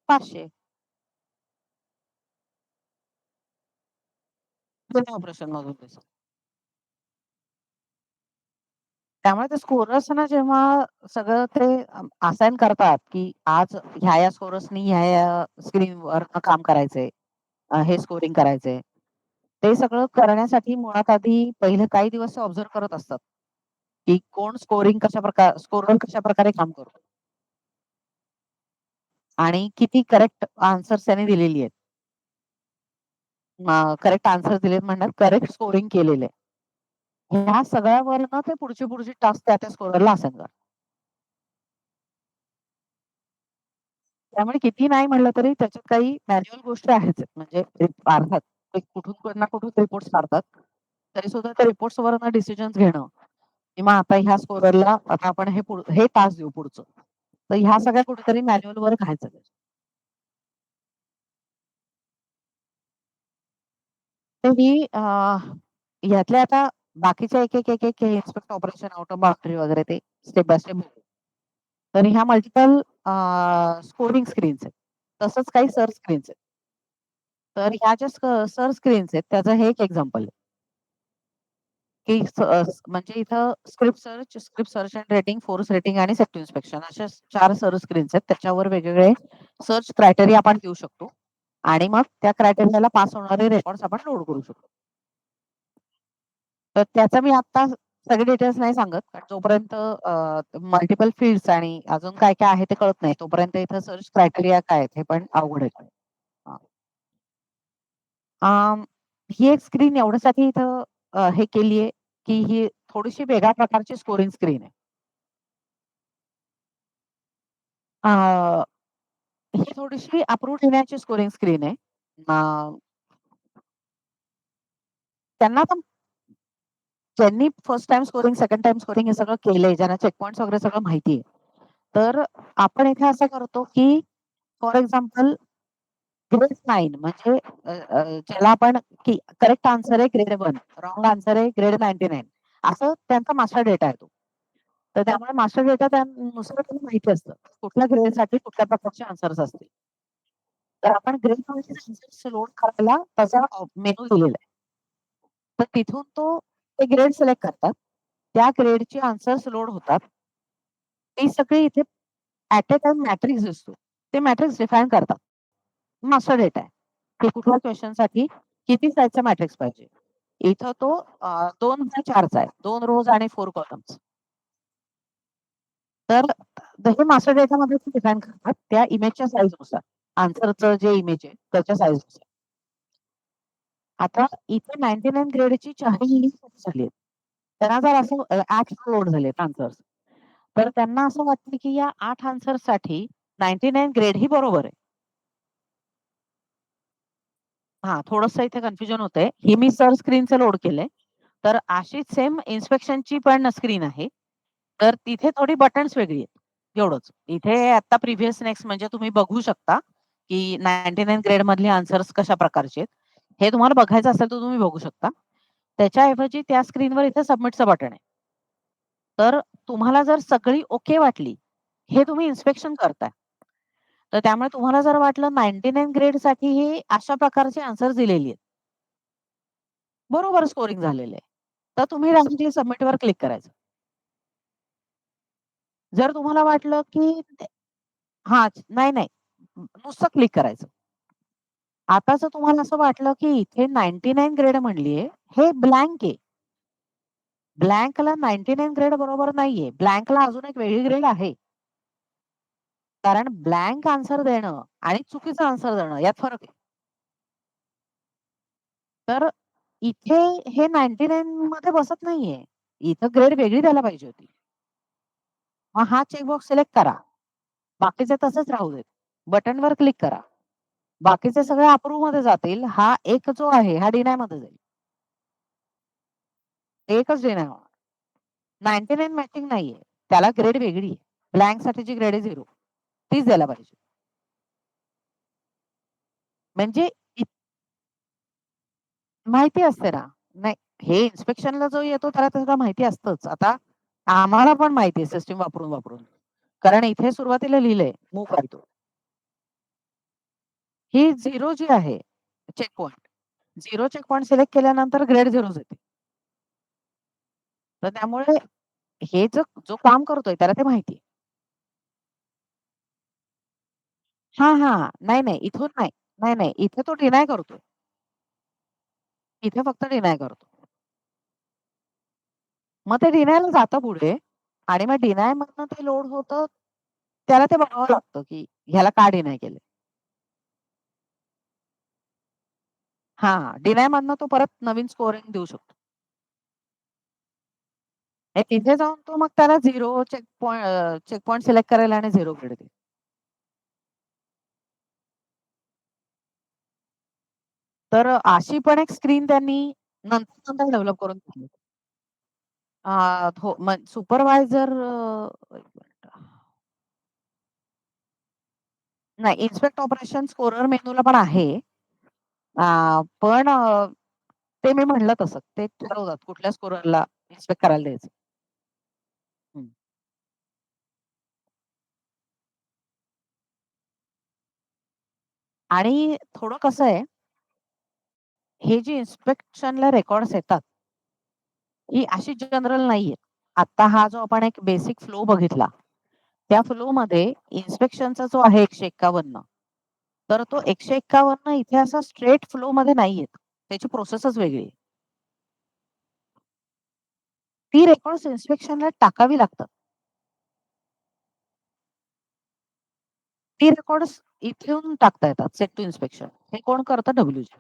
[SPEAKER 7] 500. ऑपरेशन मधून दिसत. त्यामुळे ते स्कोरर्सना जेव्हा सगळं ते असाइन करतात, की आज ह्या स्कोरर्सनी ह्या स्क्रीनवर काम करायचंय, हे स्कोरिंग करायचंय. ते सगळं करण्यासाठी मुळात आधी पहिले काही दिवस ऑब्झर्व्ह करत असतात, की कोण स्कोरर कशा प्रकारे काम करतो आणि किती करेक्ट आन्सर्स त्याने दिलेली आहेत. करेक्ट आन्सर दिलेत म्हणतात, करेक्ट स्कोरिंग केलेलं आहे. ह्या सगळ्यावरनं ते पुढची टास्क त्या स्कोररला असाइन करतात. त्यामुळे किती नाही म्हटलं तरी त्याच्यात काही मॅन्युअल गोष्टी आहेच आहेत. म्हणजे अर्थात ते कुठून ना कुठून रिपोर्ट्स काढतात. तरी सुद्धा त्या रिपोर्ट्स वरनं डिसिजन्स घेणं, की मग आता ह्या स्कोररला आता आपण हे टास्क देऊ पुढचं. तर ह्या सगळ्या कुठेतरी मॅन्युअल वर्क आहेच आहे. तर ह्यातले आता बाकीचे एक inspect operation, out of boundary वगैरे ते स्टेप बाय स्टेप बघू. तर ह्या मल्टिपल स्कोरिंग स्क्रीन्स आहेत. तसंच काही सर्च स्क्रीन्स आहेत. तर ह्या ज्या सर्च स्क्रीन्स आहेत त्याचं हे एक एक्झाम्पल आहे. की म्हणजे इथं script search and rating, force rating आणि सेक्टिव्ह इन्स्पेक्शन अशा 4 सर्च स्क्रीन्स आहेत. त्याच्यावर वेगवेगळे सर्च क्रायटेरिया आपण देऊ शकतो आणि मग त्या क्रायटेरियाला पास होणारे रेकॉर्ड्स आपण लोड करू शकतो. तर त्याचं मी आता सगळे डिटेल्स नाही सांगत, कारण जोपर्यंत मल्टिपल फील्ड्स आणि अजून काय काय आहे ते कळत नाही, तोपर्यंत इथं सर्च क्रायटेरिया काय आहेत हे पण अवघड आहे. ही एक स्क्रीन एवढ्यासाठी इथं हे केली आहे, की ही थोडीशी वेगळ्या प्रकारची स्कोरिंग स्क्रीन आहे. ही थोडीशी अप्रूव्ह घेण्याची स्कोरिंग स्क्रीन आहे. त्यांना पण ज्यांनी first time scoring, second time scoring हे सगळं केलंय, ज्यांना चेक पॉइंट्स वगैरे सगळं माहिती आहे. तर आपण इथे असं करतो, की फॉर एक्झाम्पल ग्रेड 9 म्हणजे ज्याला आपण की करेक्ट आन्सर आहे ग्रेड 1, रॉंग आन्सर आहे ग्रेड 99 असं त्यांचा मास्टर डेटा आहे तो. तर त्यामुळे मास्टर डेटा त्यानुसार त्यांना माहिती असतं, कुठल्या ग्रेडसाठी कुठल्या प्रकारचे आन्सर्स असतील. तर आपण ग्रेड आन्सर्स लोड करायला त्याचा मेनू दिलेला आहे. तर तिथून ते ग्रेड सिलेक्ट करतात. त्या ग्रेडची आन्सर्स लोड होतात. ती सगळी इथे ऍट अ टाइम मॅट्रिक्स दिसतो. ते मॅट्रिक्स डिफाईन करतात. मास्टर डेटा आहे, की कुठल्या क्वेश्चनसाठी किती साईजचा मॅट्रिक्स पाहिजे. इथं तो 2x4 चा आहे. 2 रोज आणि 4 कॉलम्स. तर हे मास्टर डेटामध्ये डिफाईन करतात त्या इमेजच्या साईजनुसार. आन्सरचं जे इमेज आहे त्याच्या साईजनुसार. आता इथे 99 ग्रेडची 4 झाली. त्यांना जर असं 8 लोड झालेत आन्सर्स. तर त्यांना असं वाटतं की या 8 आन्सर्ससाठी 99 ग्रेड ही बरोबर आहे. हां, थोडंसं इथे कन्फ्युजन होतंय. ही मी सर्च स्क्रीनचं लोड केलंय. तर अशीच सेम इन्स्पेक्शनची पण स्क्रीन आहे. तर तिथे थोडी बटन्स वेगळी आहेत. एवढंच. इथे आता प्रिव्हियस नेक्स्ट म्हणजे तुम्ही बघू शकता, की 99 ग्रेड मधले आन्सर्स कशा प्रकारचे आहेत. हे तुम्हाला बघायचं असेल तर तुम्ही बघू शकता. त्याच्याऐवजी त्या स्क्रीनवर इथे सबमिटचं बटन आहे. तर तुम्हाला जर सगळी ओके वाटली, हे तुम्ही इन्स्पेक्शन करताय. तर त्यामुळे तुम्हाला जर वाटलं 99 ग्रेडसाठी ही अशा प्रकारची आन्सर्स दिलेली आहेत. बरोबर स्कोरिंग झालेलं आहे. तर तुम्ही डायरेक्टली सबमिटवर क्लिक करायचं. जर तुम्हाला वाटलं की हां, नाही. नुसतं क्लिक करायचं. आता जर तुम्हाला असं वाटलं की इथे 99 ग्रेड म्हणलीये, हे ब्लँक आहे. ब्लँकला 99 ग्रेड बरोबर नाहीये. ब्लँकला अजून एक वेगळी ग्रेड आहे. कारण ब्लँक आन्सर देणं आणि चुकीचं आन्सर देणं यात फरक आहे. तर इथे हे 99 मध्ये बसत नाहीये. इथं ग्रेड वेगळी द्यायला पाहिजे होती. मग हा चेकबॉक्स सिलेक्ट करा. बाकीचे तसंच राहू देत. बटनवर क्लिक करा. बाकीचे सगळे अप्रूव्ह मध्ये जातील. हा एक जो आहे हा डिनाय मध्ये जाईल. एकच डिनाय होणार. 99 मॅचिंग नाहीये. त्याला ग्रेड वेगळी आहे. ब्लँक साठीची ग्रेड आहे 0. तीच द्यायला पाहिजे. म्हणजे माहिती असते ना. नाही, हे इन्स्पेक्शनला जो येतो त्याला त्याला माहिती असतंच. आता आम्हाला पण माहिती आहे सिस्टम वापरून. कारण इथे सुरुवातीला लिहिलंय मूव्ह करतो. ही 0 जी आहे check point 0 check point select केल्यानंतर ग्रेड 0च येते. तर त्यामुळे हे जो काम करतोय त्याला ते माहिती आहे. हां. नाही. इथून नाही. नाही. इथे तो डिनाय करतोय. इथे फक्त डिनाय करतो. मग ते डिनायला जातं पुढे आणि मग डिनाय मधनं ते लोड होतं. त्याला ते बघावं लागतं, की ह्याला का डिनाय केलंय? डिनाय मधनं तो परत नवीन स्कोरिंग देऊ शकतो. तिथे जाऊन तो मग त्याला 0 चेक पॉइंट सिलेक्ट करेल आणि 0 ग्रेड देईल. तर अशी पण एक स्क्रीन त्यांनी नंतर डेव्हलप करून दिली. हो, मग सुपरवायझर नाही, इन्स्पेक्ट ऑपरेशन स्कोरर मेनूला पण आहे. पण ते मी म्हणलं तसं ते ठरवतात कुठल्या स्कोररला इन्स्पेक्ट करायला द्यायचं. हं. आणि थोडं कसं आहे, हे जे इन्स्पेक्शनला रेकॉर्ड्स येतात, ही अशी जनरल नाहीये. आता हा जो आपण एक बेसिक फ्लो बघितला, त्या फ्लोमध्ये इन्स्पेक्शनचा जो आहे 151 तर तो 151 इथे असा स्ट्रेट फ्लोमध्ये नाही येत. त्याची प्रोसेसच वेगळी आहे. ती रेकॉर्ड्स इन्स्पेक्शनला टाकावी लागतात. ती रेकॉर्ड्स इथून टाकता येतात सेट टू इन्स्पेक्शन. हे कोण करतं? डब्ल्यूजी.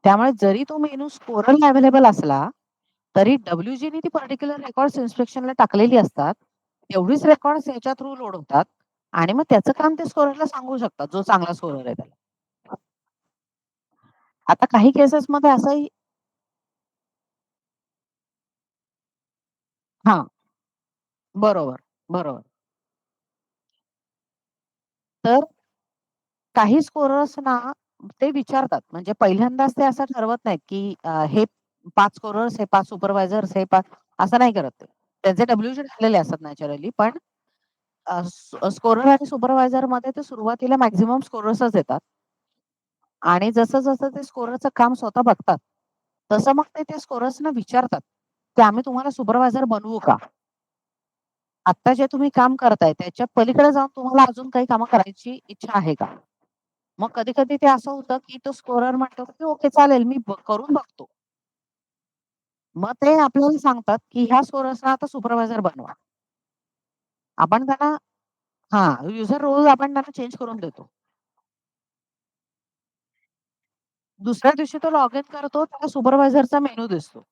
[SPEAKER 7] त्यामुळे जरी तो मेनू स्कोररला अवेलेबल असला, तरी डब्ल्यूजीने ती पर्टिक्युलर रेकॉर्ड्स इन्स्पेक्शनला टाकलेली असतात. एवढीच रेकॉर्ड्स याच्या थ्रू लोड होतात आणि मग त्याचं काम ते स्कोररला सांगू शकतात, जो चांगला स्कोरर आहे त्याला. आता काही केसेसमध्ये असंही हां. बरोबर. तर काही स्कोरर्सना ते विचारतात. म्हणजे पहिल्यांदाच ते असं ठरवत नाहीत, की हे 5 स्कोरर्स, हे 5 सुपरवायझर्स, हे 5 असं नाही करत ते. त्यांचे डब्ल्यूजी ठरलेले असतात नॅचरली. पण स्कोरर आणि सुपरवायझरमध्ये ते सुरुवातीला मॅक्सिमम स्कोरर्सच येतात. आणि जसं ते स्कोररचं काम स्वतः बघतात, तसं मग ते त्या स्कोरर्सना विचारतात, की आम्ही तुम्हाला सुपरवायझर बनवू का? आत्ता जे तुम्ही काम करताय त्याच्या पलीकडे जाऊन तुम्हाला अजून काही कामं करायची इच्छा आहे का? मग कधी-कधी ते असं होतं, की तो स्कोरर म्हणतो, की "ओके चालेल मी करून बघतो." मग ते आपल्याला सांगतात, की ह्या स्कोरर्सना आता सुपरवायझर बनवा. आपण त्यांना युजर रोल आपण त्यांना चेंज करून देतो. दुसऱ्या दिवशी तो लॉग इन करतो, त्याला सुपरवायझरचा मेनू दिसतो.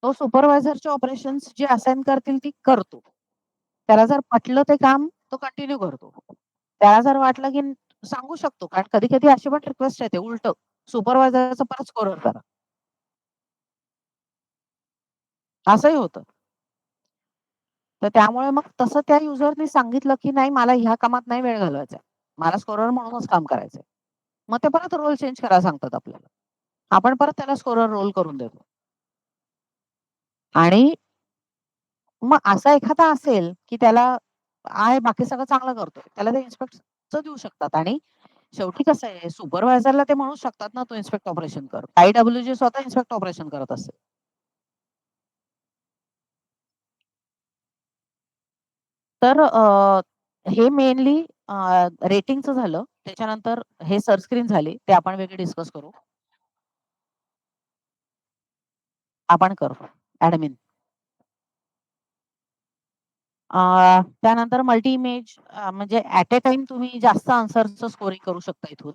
[SPEAKER 7] तो सुपरवायझरचे ऑपरेशन्स जे असाइन करतील ती करतो. त्याला जर पटलं ते काम तो कंटिन्यू करतो. त्याला जर वाटलं, की सांगू शकतो कारण कधी-कधी अशी पण रिक्वेस्ट येते उलटं, सुपरवायझरचं परत स्कोरर करा. असंही होतं. तर त्यामुळे मग तसं त्या युजरनी सांगितलं, की नाही मला ह्या कामात नाही वेळ घालवायचा आहे. मला स्कोरर म्हणूनच काम करायचंय. मग ते परत रोल चेंज करायला सांगतात आपल्याला. आपण परत त्याला स्कोरर रोल करून देतो. आणि मग असा एखादा असेल, की त्याला आहे बाकी सगळं चांगलं करतोय. त्याला ते इन्स्पेक्टचं देऊ शकतात आणि शेवटी कसं आहे सुपरवायझरला ते म्हणू शकतात ना, "तू इन्स्पेक्ट ऑपरेशन कर." आय-डब्ल्यू-जी स्वतः इन्स्पेक्ट ऑपरेशन करत असते. तर हे मेनली रेटिंगचं झालं. त्याच्यानंतर हे सर्च स्क्रीन झाली. ते आपण वेगळे डिस्कस करू. आपण करू ॲडमिन. त्यानंतर मल्टी इमेज म्हणजे ॲट अ टाईम तुम्ही जास्त आन्सर्सचं स्कोरिंग करू शकता इथून.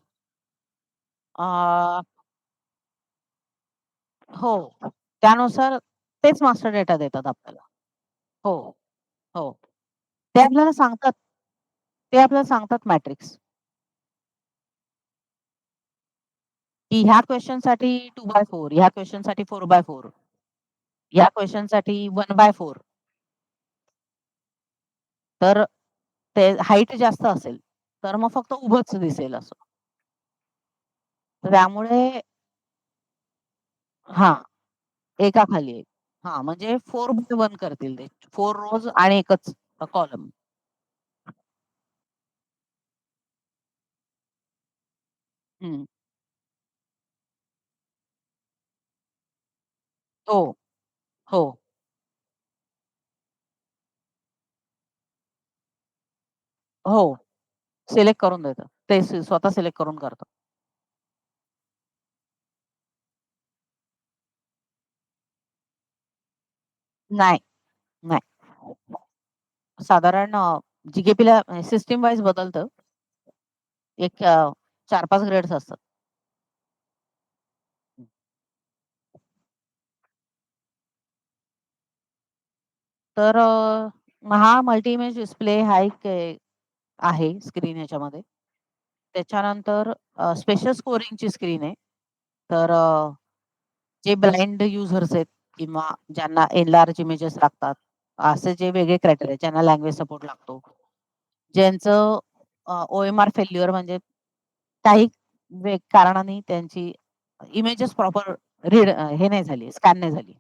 [SPEAKER 7] अ, हो. त्यानुसार तेच मास्टर डेटा देतात आपल्याला. हो, हो. ते आपल्याला सांगतात ते आपल्याला सांगतात मॅट्रिक्स, की ह्या क्वेशनसाठी 2/4 ह्या क्वेशनसाठी 4/4 ह्या क्वेशनसाठी 1/4 तर ते हाईट जास्त असेल, तर मग फक्त उभंच दिसेल असं. तर त्यामुळे हां, एकाखाली एक. म्हणजे 4/1 करतील ते. 4 रोज आणि एकच कॉलम. हं. हो, हो. हो. सिलेक्ट करून देतं. ते स्वतः सिलेक्ट करून करतं. नाही, नाही. साधारण जी-के-पीला सिस्टम वाईज बदलतं. एक 4-5 ग्रेड्स असतात. तर हा मल्टी इमेज डिस्प्ले हा एक आहे स्क्रीन याच्यामध्ये. त्याच्यानंतर स्पेशल स्कोरिंगची स्क्रीन आहे. तर जे ब्लाइंड युजर्स आहेत किंवा ज्यांना एनलार्ज इमेजेस लागतात, असे जे वेगळे क्रायटेरिया ज्यांना लँग्वेज सपोर्ट लागतो, ज्यांचं ओ-एम-आर फेल्युअर म्हणजे काही कारणाने त्यांची इमेजेस प्रॉपर हे नाही झाली, स्कॅन नाही झाली.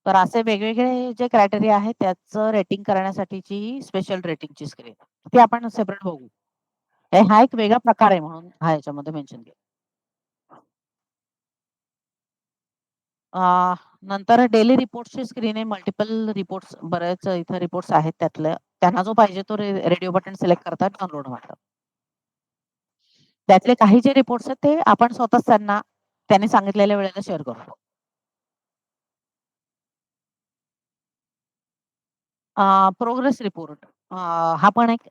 [SPEAKER 7] तर असे वेगवेगळे जे क्रायटेरिया आहेत त्याचं रेटिंग करण्यासाठीची स्पेशल रेटिंगची स्क्रीन. ती आपण सेपरेट बघू. हा एक वेगळा प्रकार आहे म्हणून हा याच्यामध्ये मेन्शन केला. नंतर डेली रिपोर्ट्सची स्क्रीन आहे. मल्टिपल रिपोर्ट्स बरेच इथं रिपोर्ट्स आहेत त्यातल्या. त्यांना जो पाहिजे तो रेडिओ बटन सिलेक्ट करतात, डाउनलोड मारतात. त्यातले काही जे रिपोर्ट्स आहेत ते आपण स्वतःच त्यांनी सांगितलेल्या वेळेला शेअर करतो. प्रोग्रेस रिपोर्ट हा पण एक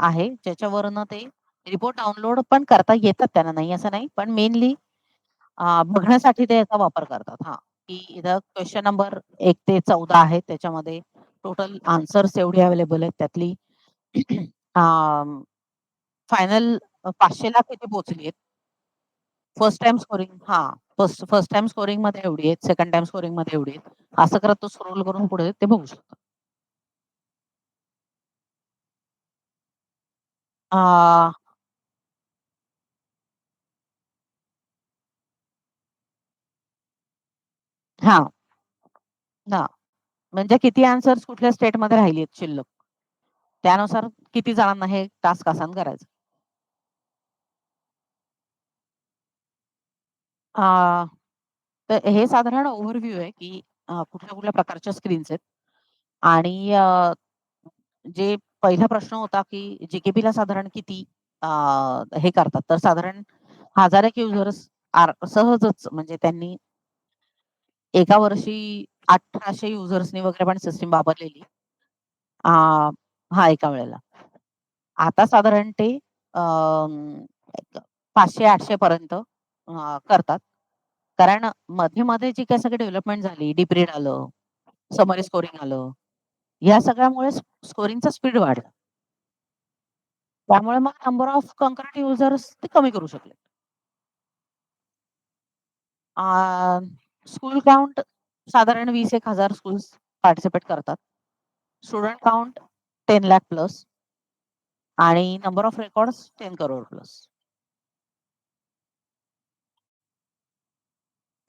[SPEAKER 7] आहे ज्याच्यावरनं ते रिपोर्ट डाउनलोड पण करता येतात त्यांना, नाही असं नाही. पण मेनली बघण्यासाठी ते याचा वापर करतात. हां, की इथं क्वेशन नंबर 1 ते 14 आहे. त्याच्यामध्ये टोटल आन्सर्स एवढे अवेलेबल आहेत. त्यातली फायनल 500 ला किती पोहोचली आहेत. First time scoring first time स्कोरिंगमध्ये एवढी आहेत. सेकंड टाईम स्कोरिंगमध्ये एवढी आहेत. असं करत तो स्क्रोल करून पुढे ते बघू शकतो. हां. हां. म्हणजे किती आन्सर्स कुठल्या स्टेटमध्ये राहिली आहेत शिल्लक. त्यानुसार किती जणांना हे टास्क असाइन करायचं. अ, तर हे साधारण ओव्हरव्ह्यू आहे, की कुठल्या-कुठल्या प्रकारच्या स्क्रीन्स आहेत आणि जे पहिला प्रश्न होता, की जी-के-पीला साधारण किती अ, हे करतात. तर साधारण 1000 एक युजर्स सहजच म्हणजे त्यांनी एका वर्षी 1800 युजर्सनी वगैरे पण सिस्टम वापरलेली. अ, हां, एका वेळेला. आता साधारण ते 500-800 पर्यंत करतात. कारण मध्ये-मध्ये जी काही सगळी डेव्हलपमेंट झाली, डीप रीड आलं, समरी स्कोरिंग आलं. या सगळ्यामुळे स्कोरिंगचा स्पीड वाढला. त्यामुळे मग नंबर ऑफ कन्करंट युजर्स ते कमी करू शकले. स्कूल काउंट साधारण 20,000 स्कूल्स पार्टिसिपेट करतात. स्टुडंट काउंट 10 लाख प्लस आणि number of records 10 crore plus.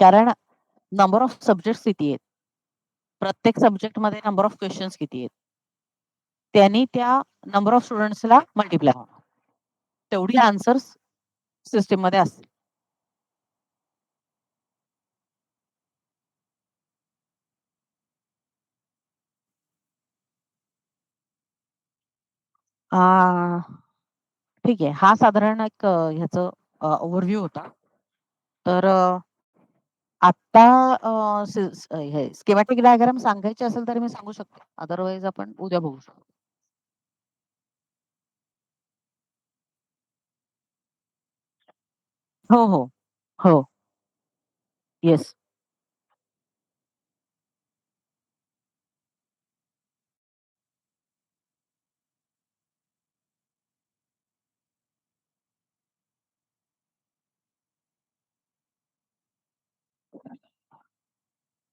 [SPEAKER 7] कारण नंबर ऑफ सब्जेक्ट्स किती आहेत? प्रत्येक सब्जेक्टमध्ये नंबर ऑफ क्वेशन्स किती आहेत? त्यांनी त्या नंबर ऑफ स्टुडंट्सला मल्टिप्लाय होणार. तेवढी आन्सर्स सिस्टममध्ये असतील. ठीक आहे. हा साधारण एक ह्याचं ओव्हरव्ह्यू होता. तर आत्ता हे स्कीमॅटिक डायग्राम सांगायची असेल तर मी सांगू शकते. अदरवाईज आपण उद्या बघू शकतो. हो, हो. हो. येस.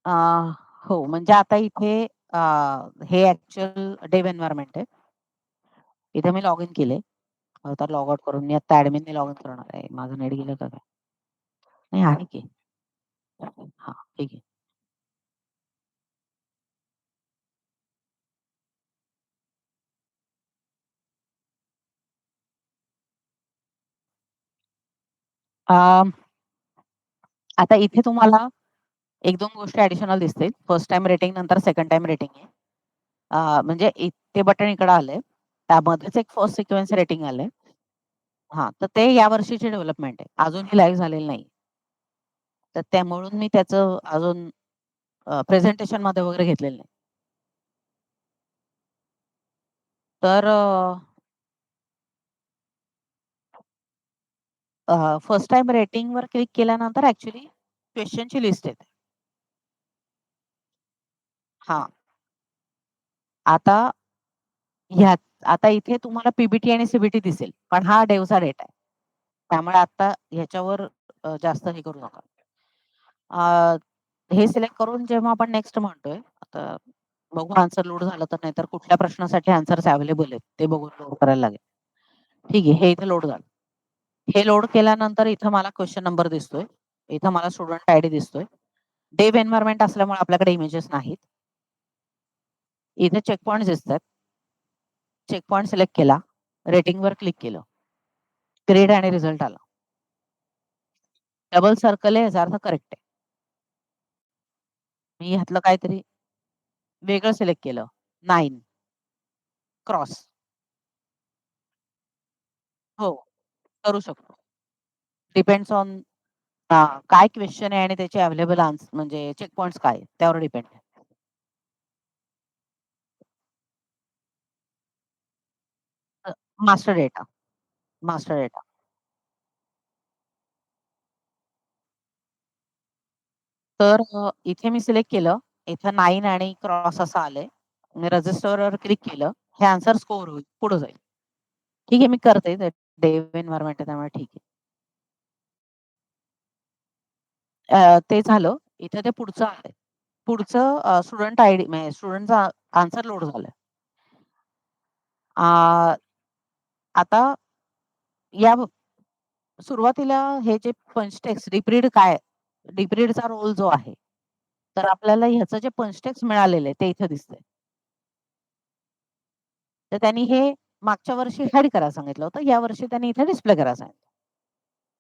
[SPEAKER 7] अ, हो, म्हणजे आता इथे अ, हे ॲक्चुअल डेव्ह एन्व्हायर्नमेंट आहे. इथे मी लॉग इन केले. आता लॉग आउट करून मी आता ॲडमिनने लॉग इन करणार आहे. माझं नेट गेलं का काय? नाही आहे की. हां, ठीक आहे. आता इथे तुम्हाला 1-2 गोष्टी ॲडिशनल दिसतील. फर्स्ट टाईम रेटिंग नंतर सेकंड टाईम रेटिंग आहे. म्हणजे ते बटन इकडं आलंय. त्यामध्येच एक फर्स्ट सिक्वेन्स रेटिंग आलंय. हां, तर ते या वर्षीची डेव्हलपमेंट आहे. अजूनही लाईव्ह झालेलं नाही. तर त्यामुळं मी त्याचं अजून प्रेझेंटेशनमध्ये वगैरे घेतलेलं नाही. तर फर्स्ट टाईम रेटिंगवर क्लिक केल्यानंतर ॲक्चुअली क्वेशनची लिस्ट येते. हां. आता इथे तुम्हाला पी आणि सी दिसेल. पण हा डेवचा डेटा आहे. त्यामुळे आता ह्याच्यावर जास्त हे करू नका. हे सिलेक्ट करून जेव्हा आपण नेक्स्ट म्हणतोय, आता बघू आन्सर लोड झालं तर, नाहीतर कुठल्या प्रश्नासाठी आन्सर्स अवेलेबल आहेत ते बघून लोड करायला लागेल. ठीक आहे, हे इथे लोड झालं. हे लोड केल्यानंतर इथं मला क्वेश्चन नंबर दिसतोय. इथं मला स्टुडंट आयडी दिसतोय. डेव एन्व्हायर्नमेंट असल्यामुळे आपल्याकडे इमेजेस नाहीत. इथे चेकपॉइंट्स दिसतात. चेकपॉइंट सिलेक्ट केला. रेटिंगवर क्लिक केलं. ग्रेड आणि रिझल्ट आला. डबल सर्कल आहे याचा अर्थ करेक्ट आहे. मी ह्यातलं काहीतरी वेगळं सिलेक्ट केलं. 9 क्रॉस. हो, करू शकतो. डिपेंड्स ऑन काय क्वेश्चन आहे आणि त्याचे अवेलेबल म्हणजे चेक पॉइंट्स काय आहेत, त्यावर डिपेंड आहे. Master data. Master data. तर इथे मी सिलेक्ट केलं. इथं 9 आणि क्रॉस असं आलंय. मी रजिस्टरवर क्लिक केलं. हे आन्सर स्कोर होईल, पुढे जाईल. ठीक आहे, मी करते. डेव एन्व्हायर्नमेंट आहे त्यामुळे ठीक आहे. ते झालं. इथे ते पुढचं आहे. पुढचं स्टुडंट आयडी म्हणजे स्टुडंटचा आन्सर लोड झालाय. आता या सुरुवातीला हे जे पंच टेक्स्ट डीप काय डीप रीडचा रोल जो आहे, तर आपल्याला ह्याचं जे पंच टेक्स्ट मिळालेलं आहे ते इथे दिसतंय. तर त्यांनी हे मागच्या वर्षी हाईड करायला सांगितलं होतं. या वर्षी त्यांनी इथे डिस्प्ले करायला सांगितलं.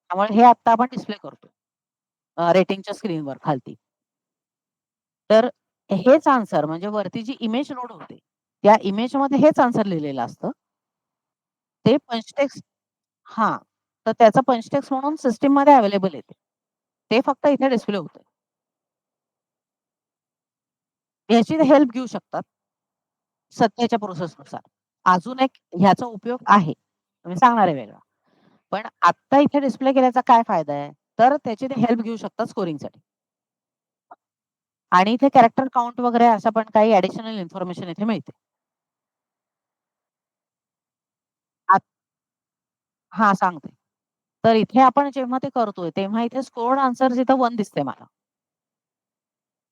[SPEAKER 7] त्यामुळे हे आता आपण डिस्प्ले करतो रेटिंगच्या स्क्रीनवर खालती. तर हेच आन्सर म्हणजे वरती जी इमेज लोड होते, त्या इमेजमध्ये हेच आन्सर लिहिलेलं असतं. ते पंच टेक्स्ट हां, तर त्याचा पंच टेक्स्ट म्हणून सिस्टममध्ये अवेलेबल येते. ते फक्त इथे डिस्प्ले होतं. ह्याची हेल्प घेऊ शकतात. सध्याच्या प्रोसेसनुसार. अजून एक ह्याचा उपयोग आहे. मी सांगणार आहे वेगळा. पण आत्ता इथे डिस्प्ले केल्याचा काय फायदा आहे? तर त्याची ते हेल्प घेऊ शकतात स्कोरिंगसाठी. आणि इथे कॅरेक्टर काउंट वगैरे असं पण काही ॲडिशनल इन्फॉर्मेशन इथे मिळते. हां, सांगते. तर इथे आपण जेव्हा ते करतोय, तेव्हा इथे स्कोर्ड आन्सर्स इथं 1 दिसते मला.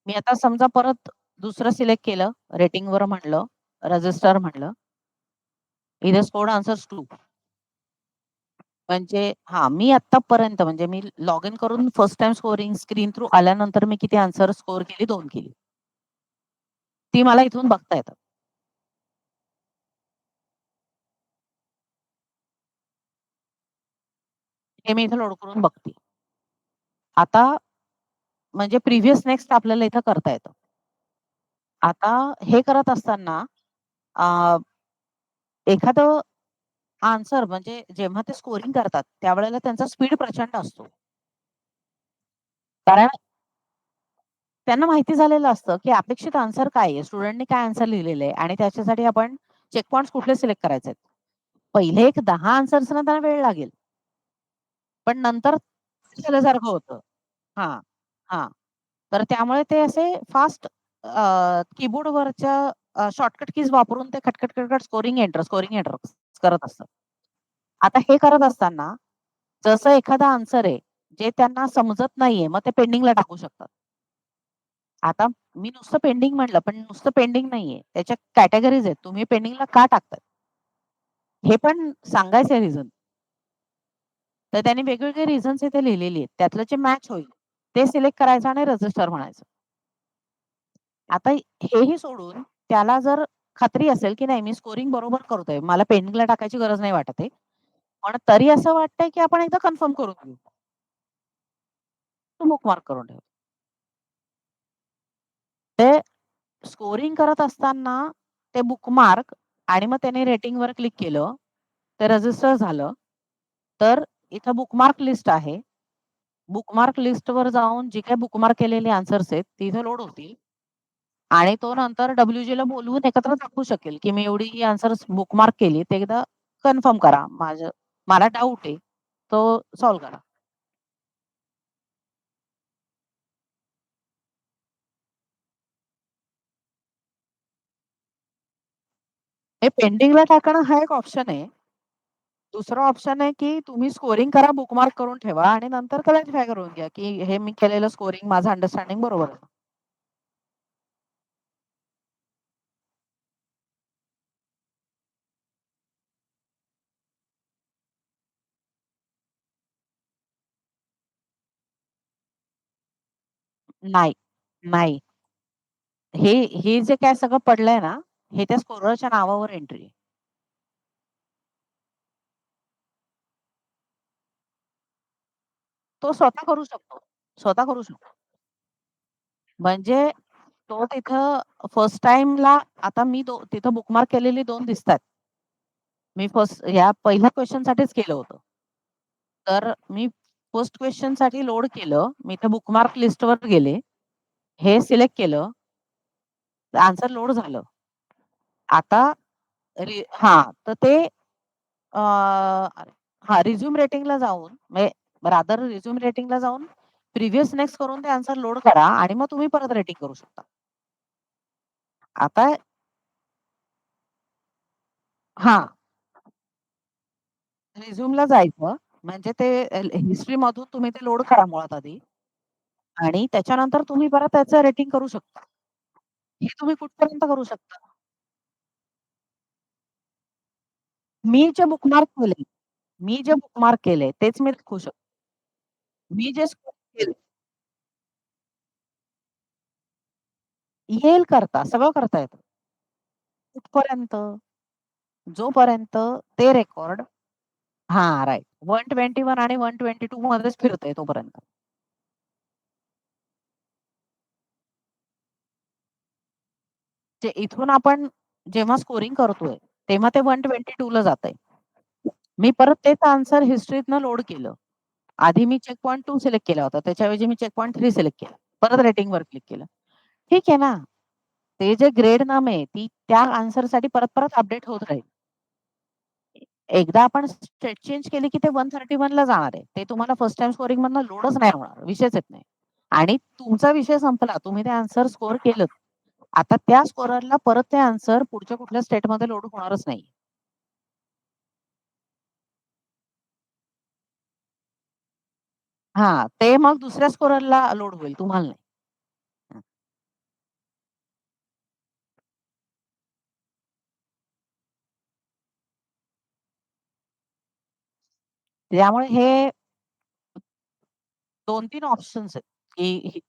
[SPEAKER 7] मी आता समजा परत दुसरं सिलेक्ट केलं, रेटिंगवर म्हणलं, रजिस्टर म्हणलं. इथे स्कोर्ड आन्सर्स 2. म्हणजे हां, मी आत्तापर्यंत म्हणजे मी लॉग इन करून first time scoring screen through आल्यानंतर मी किती आन्सर स्कोर केली? 2 केली. ती मला इथून बघता येतात. हे मी इथे लोड करून बघते. आता म्हणजे प्रिव्हियस नेक्स्ट आपल्याला इथं करता येतं. आता हे करत असताना एखादं आन्सर म्हणजे जेव्हा ते स्कोरिंग करतात, त्यावेळेला त्यांचा स्पीड प्रचंड असतो. कारण त्यांना माहिती झालेलं असतं, की अपेक्षित आन्सर काय आहे? स्टुडंटनी काय आन्सर लिहिलेलं आहे आणि त्याच्यासाठी आपण चेक पॉइंट्स कुठले सिलेक्ट करायचे आहेत. पहिले एक 10 आन्सर्सना त्यांना वेळ लागेल. पण नंतर झाल्यासारखं होतं. हां, हां. तर त्यामुळे ते असे फास्ट कीबोर्डवरच्या शॉर्टकट कीज वापरून ते खटखट स्कोरिंग एंटर करत असतात. आता हे करत असताना जसं एखादा आन्सर आहे, जे त्यांना समजत नाहीये, मग ते पेंडिंगला टाकू शकतात. आता मी नुसतं पेंडिंग म्हटलं, पण नुसतं पेंडिंग नाहीये. त्याच्या कॅटेगरीज आहेत. तुम्ही पेंडिंगला का टाकताय? हे पण सांगायचं रिझन. तर त्यांनी वेगवेगळे रिझन्स इथे लिहिलेली आहेत. त्यातलं जे मॅच होईल, ते सिलेक्ट करायचं आणि रजिस्टर म्हणायचं. आता हेही सोडून त्याला जर खात्री असेल, की नाही मी स्कोरिंग बरोबर करतोय. मला पेंडिंगला टाकायची गरज नाही वाटत आहे. पण तरी असं वाटतंय, की आपण एकदा कन्फर्म करून घेऊ. तो बुकमार्क करून ठेव. ते स्कोरिंग करत असताना ते बुकमार्क आणि मग त्याने रेटिंगवर क्लिक केलं, ते रजिस्टर झालं, तर इथं बुकमार्क लिस्ट आहे. बुकमार्क लिस्टवर जाऊन जी काही बुकमार्क केलेली आन्सर्स आहेत, ती इथे लोड होतील आणि तो नंतर WG ला बोलवून एकत्र दाखवू शकेल, की मी एवढी ही आन्सर्स बुकमार्क केली, ते एकदा कन्फर्म करा. मला डाऊट आहे, तो सॉल्व्ह करा. हे पेंडिंगला टाकणं हा एक ऑप्शन आहे. दुसरा ऑप्शन आहे, की तुम्ही स्कोरिंग करा, बुकमार्क करून ठेवा आणि नंतर क्लॅरिफाय करून घ्या, की हे मी केलेलं स्कोरिंग माझं अंडरस्टँडिंग बरोबर आहे. नाही, नाही. हे जे काय सगळं पडलंय ना, हे त्या स्कोररच्या नावावर एंट्री आहे. तो स्वतः करू शकतो. स्वतः करू शकतो. म्हणजे तो तिथं फर्स्ट टाईमला आता मी तिथं बुकमार्क केलेली 2 दिसतात. मी या पहिल्या क्वेशनसाठीच केलं होतं. तर मी फर्स्ट क्वेशनसाठी लोड केलं. मी त्या बुकमार्क लिस्टवर गेले. हे सिलेक्ट केलं. आन्सर लोड झालं. आता तर ते रिझ्यूम रेटिंगला जाऊन रिझ्यूम रेटिंगला जाऊन प्रिव्हियस नेक्स्ट करून ते आन्सर लोड करा आणि मग तुम्ही परत रेटिंग करू शकता. आता हां. रिझ्यूमला जायचं म्हणजे ते हिस्ट्रीमधून तुम्ही ते लोड करा मुळात आधी आणि त्याच्यानंतर तुम्ही परत त्याचं रेटिंग करू शकता. हे तुम्ही कुठपर्यंत करू शकता? मी जे बुकमार्क केले तेच मी दाखवू शकते. मी जे स्कोर केले येईल करता, सगळं करता येतं. कुठपर्यंत? जोपर्यंत ते रेकॉर्ड राइट. 121 आणि 122 मध्येच फिरतंय तोपर्यंत. जे इथून आपण जेव्हा स्कोरिंग करतोय, तेव्हा ते 122 ला जातंय. मी परत तेच आन्सर हिस्ट्रीतनं लोड केलं. आधी मी चेक पॉइंट 2 सिलेक्ट केला होता. त्याच्याऐवजी मी चेक पॉइंट 3 सिलेक्ट केला. परत रेटिंगवर क्लिक केलं. ठीक आहे ना. ते जे ग्रेड नाम आहे, ती त्या आन्सरसाठी परत-परत अपडेट होत राहील. एकदा आपण स्टेट चेंज केली, की ते 131 ला जाणार आहे. ते तुम्हाला फर्स्ट टाईम स्कोरिंगमधनं लोडच नाही होणार. विषयच येत नाही. आणि तुमचा विषय संपला. तुम्ही ते आन्सर स्कोर केलंत. आता त्या स्कोररला परत ते आन्सर पुढच्या कुठल्या स्टेटमध्ये लोड होणारच नाही. ते मग दुसऱ्या स्कोररला लोड होईल, तुम्हाला नाही. हं. त्यामुळे हे 2-3 ऑप्शन्स आहेत, की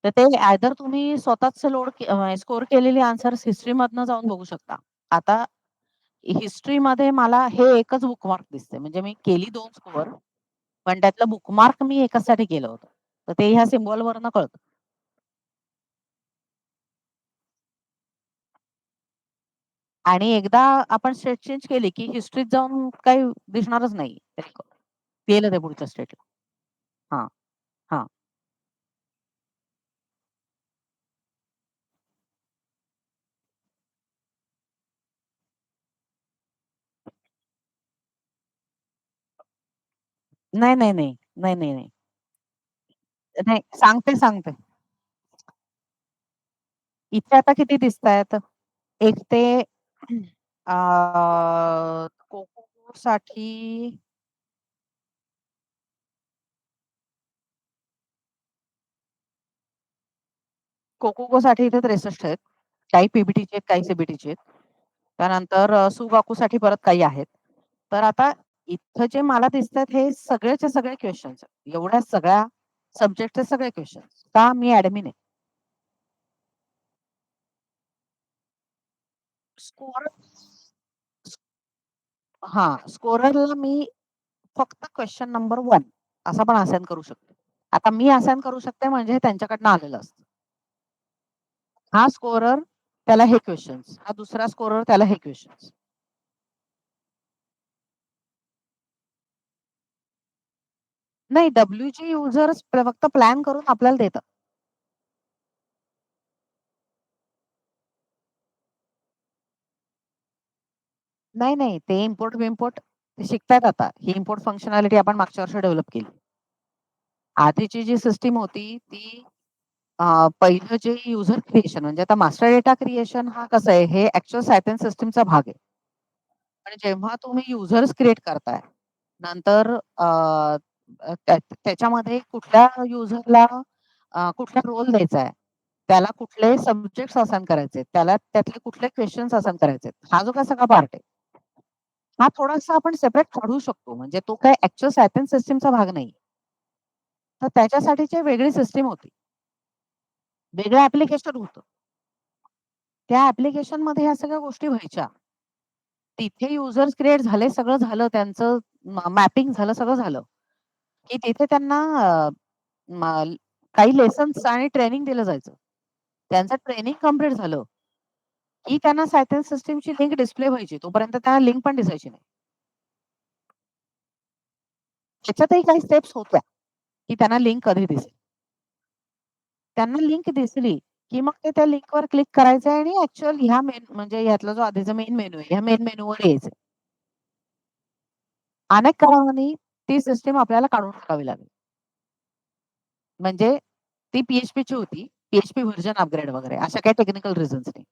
[SPEAKER 7] तर ते आयदर तुम्ही स्वतःच स्कोर केलेली आन्सर्स हिस्ट्रीमधनं जाऊन बघू शकता. आता हिस्ट्रीमध्ये मला हे एकच बुकमार्क दिसतंय. म्हणजे मी केली 2 स्कोर, पण त्यातलं बुकमार्क मी एकाचसाठी केलं होतं. तर ते ह्या सिम्बॉलवरनं कळतं. आणि एकदा आपण स्टेट चेंज केली, की हिस्ट्रीत जाऊन काही दिसणारच नाही. गेलं ते पुढच्या स्टेटला. हां, हां. नाही, नाही, नाही. नाही, नाही, नाही. नाही, सांगते. इथे आता किती दिसतायत? एक ते कोकोसाठी कोकोकोसाठी इथे 63 आहेत. काही पीबीटीचे आहेत, काही सीबीटीचे आहेत. त्यानंतर सुगाकूसाठी परत काही आहेत. तर आता इथं जे मला दिसतायत हे सगळेच्या सगळे क्वेशन्स आहेत. एवढ्या सगळ्या सब्जेक्टचे सगळे क्वेशन्स. का मी ॲडमिन आहे. स्कोर हा स्कोररला मी फक्त क्वेश्चन नंबर 1 असा पण असाइन करू शकते. आता मी असाइन करू शकते म्हणजे त्यांच्याकडनं आलेलं असतं. हा स्कोरर त्याला हे क्वेश्चन्स, हा दुसरा स्कोरर त्याला हे क्वेश्चन्स. नाही, डब्ल्यूजी युजर्स फक्त प्लॅन करून आपल्याला देतात. नाही नाही, ते इम्पोर्ट विम्पोर्ट ते शिकतायत आता. ही इम्पोर्ट फंक्शनॅलिटी आपण मागच्या वर्षी डेव्हलप केली. आधीची जी सिस्टीम होती ती पहिलं जे युजर क्रिएशन म्हणजे आता मास्टर डेटा क्रिएशन हा कसं आहे, हे ऍक्च्युअल सायथन सिस्टीमचा भाग आहे. पण जेव्हा तुम्ही युजर्स क्रिएट करताय, नंतर त्याच्यामध्ये कुठल्या युजरला कुठला रोल द्यायचा आहे, त्याला कुठले सब्जेक्ट असाइन करायचे, त्याला त्यातले कुठले क्वेश्चन्स असाइन करायचे, हा जो काय सगळा पार्ट आहे, हा थोडासा आपण सेपरेट काढू शकतो. म्हणजे तो काय ऍक्च्युअल सायथन सिस्टीमचा भाग नाही. तर त्याच्यासाठीची वेगळी सिस्टीम होती, वेगळं ऍप्लिकेशन होतं. त्या ऍप्लिकेशन मध्ये ह्या सगळ्या गोष्टी व्हायच्या. तिथे युजर्स क्रिएट झाले, सगळं झालं, त्यांचं मॅपिंग झालं, सगळं झालं, की तिथे त्यांना काही लेसन्स आणि ट्रेनिंग दिलं जायचं. त्यांचं ट्रेनिंग कम्प्लीट झालं की त्यांना सायथन सिस्टीमची लिंक डिस्प्ले व्हायची. तोपर्यंत त्यांना लिंक पण दिसायची नाही. त्याच्यातही काही स्टेप्स होत्या की त्यांना लिंक कधी दिसेल. त्यांना लिंक दिसली की मग ते त्या लिंकवर क्लिक करायचं आणि ऍक्च्युअल ह्या मेन म्हणजे ह्यातला जो आधीचा मेन मेनू आहे, ह्या मेन मेनूवर यायचं. अनेक कारणांनी ती सिस्टीम आपल्याला काढून टाकावी लागेल. म्हणजे ती पीएचपीची होती, पीएचपी व्हर्जन अपग्रेड वगैरे अशा काही टेक्निकल रिझन्सनी.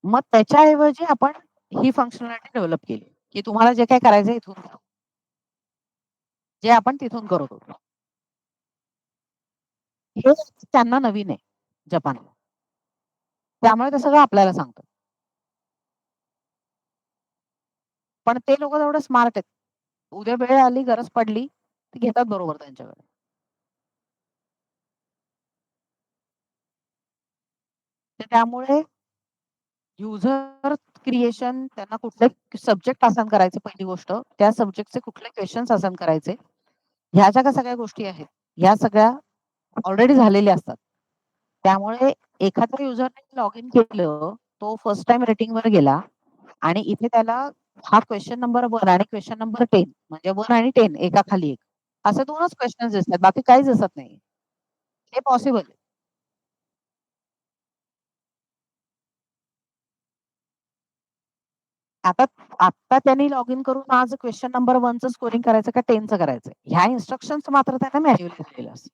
[SPEAKER 7] मग त्याच्याऐवजी आपण ही फंक्शनॅलिटी डेव्हलप केली की तुम्हाला जे काय करायचं इथून करा. जे आपण तिथून करत होतो हे त्यांना नवीन आहे जपान. त्यामुळे ते सगळं आपल्याला सांगतात. पण ते लोक तेवढे स्मार्ट आहेत. उद्या वेळ आली, गरज पडली, ती घेतात बरोबर त्यांच्याकडे. त्यामुळे युजर क्रिएशन, त्यांना कुठले सब्जेक्ट असाइन करायचे, पहिली गोष्ट त्या सब्जेक्टचे कुठले क्वेश्चन्स असाइन करायचे, ह्या ज्या काही सगळ्या गोष्टी आहेत, ह्या सगळ्या ऑलरेडी झालेल्या असतात. त्यामुळे एखाद्या युजरने लॉग इन केलं, तो फर्स्ट टाइम रेटिंग वर गेला आणि इथे त्याला हा क्वेश्चन नंबर 1 आणि क्वेश्चन नंबर 10 म्हणजे 1 आणि 10 एका खाली एक असे 2च क्वेश्चन दिसतात, बाकी काहीच दिसत नाही. हे पॉसिबल आहे. आता आता त्यांनी लॉग इन करून आज क्वेश्चन नंबर 1चं स्कोरिंग करायचं का 10चं करायचं, ह्या इन्स्ट्रक्शन्स मात्र त्यांना मॅन्युअली दिलेल्या असतात.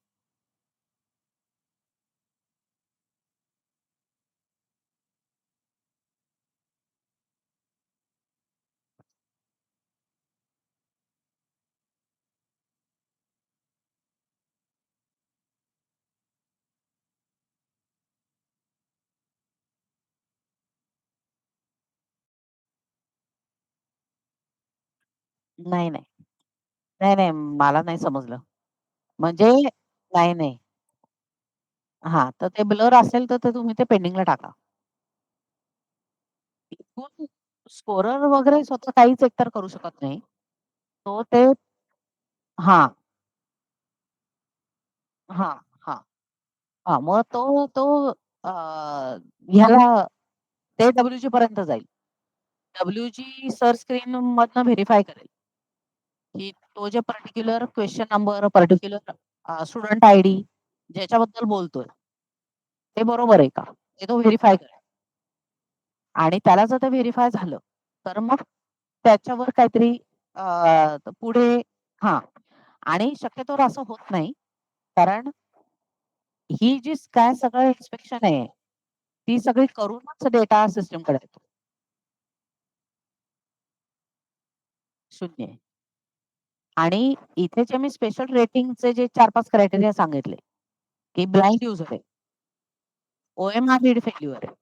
[SPEAKER 7] नाही नाही नाही नाही, मला नाही समजलं. म्हणजे नाही नाही, हा तर ते ब्लर असेल तर तुम्ही ते पेंडिंगला टाका. स्कोरर वगैरे स्वतः काहीच एकतर करू शकत नाही. तो ते हा हा हा हा मग तो ह्याला ते डब्ल्यूजी पर्यंत जाईल. डब्ल्यूजी सर्च स्क्रीन मधनं व्हेरीफाय करेल की तो जे particular question number, particular student ID ज्याच्याबद्दल बोलतोय ते बरोबर आहे का, ते तो व्हेरीफाय करेल. आणि त्याला जर ते व्हेरीफाय झालं तर मग त्याच्यावर काहीतरी पुढे हा. आणि शक्यतोवर असं होत नाही, कारण ही जी काय सगळं इन्स्पेक्शन आहे ती सगळी करूनच डेटा सिस्टमकडे येतो. 0 आहे. आणि इथे जे मी स्पेशल रेटिंगचे जे 4-5 क्रायटेरिया सांगितले की ब्लाइंड युजर आहे, ओएमआर रीड फेल्युअर आहे,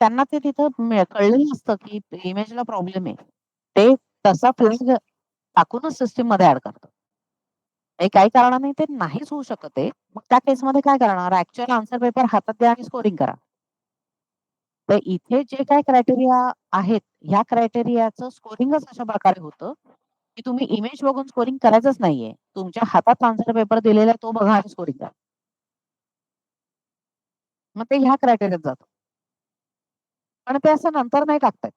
[SPEAKER 7] त्यांना ते तिथं कळलेलं असतं की इमेजला प्रॉब्लेम आहे. ते तसा फ्लॅग टाकूनच सिस्टीम मध्ये ऍड करतात. काही कारणाने ते नाहीच होऊ शकत आहे. मग त्या केसमध्ये काय करणार, ऍक्च्युअल आन्सर पेपर हातात द्या आणि स्कोरिंग करा. तर इथे जे काही क्रायटेरिया आहेत, ह्या क्रायटेरियाचं स्कोरिंगच अशा प्रकारे होतं, की तुम्ही इमेज बघून स्कोरिंग करायचंच नाहीये. तुमच्या हातात आन्सर पेपर दिलेला आहे तो बघा आणि स्कोरिंग करा. मग ते ह्या क्रायटेरियात जातं. पण ते असं नंतर नाही टाकता येत.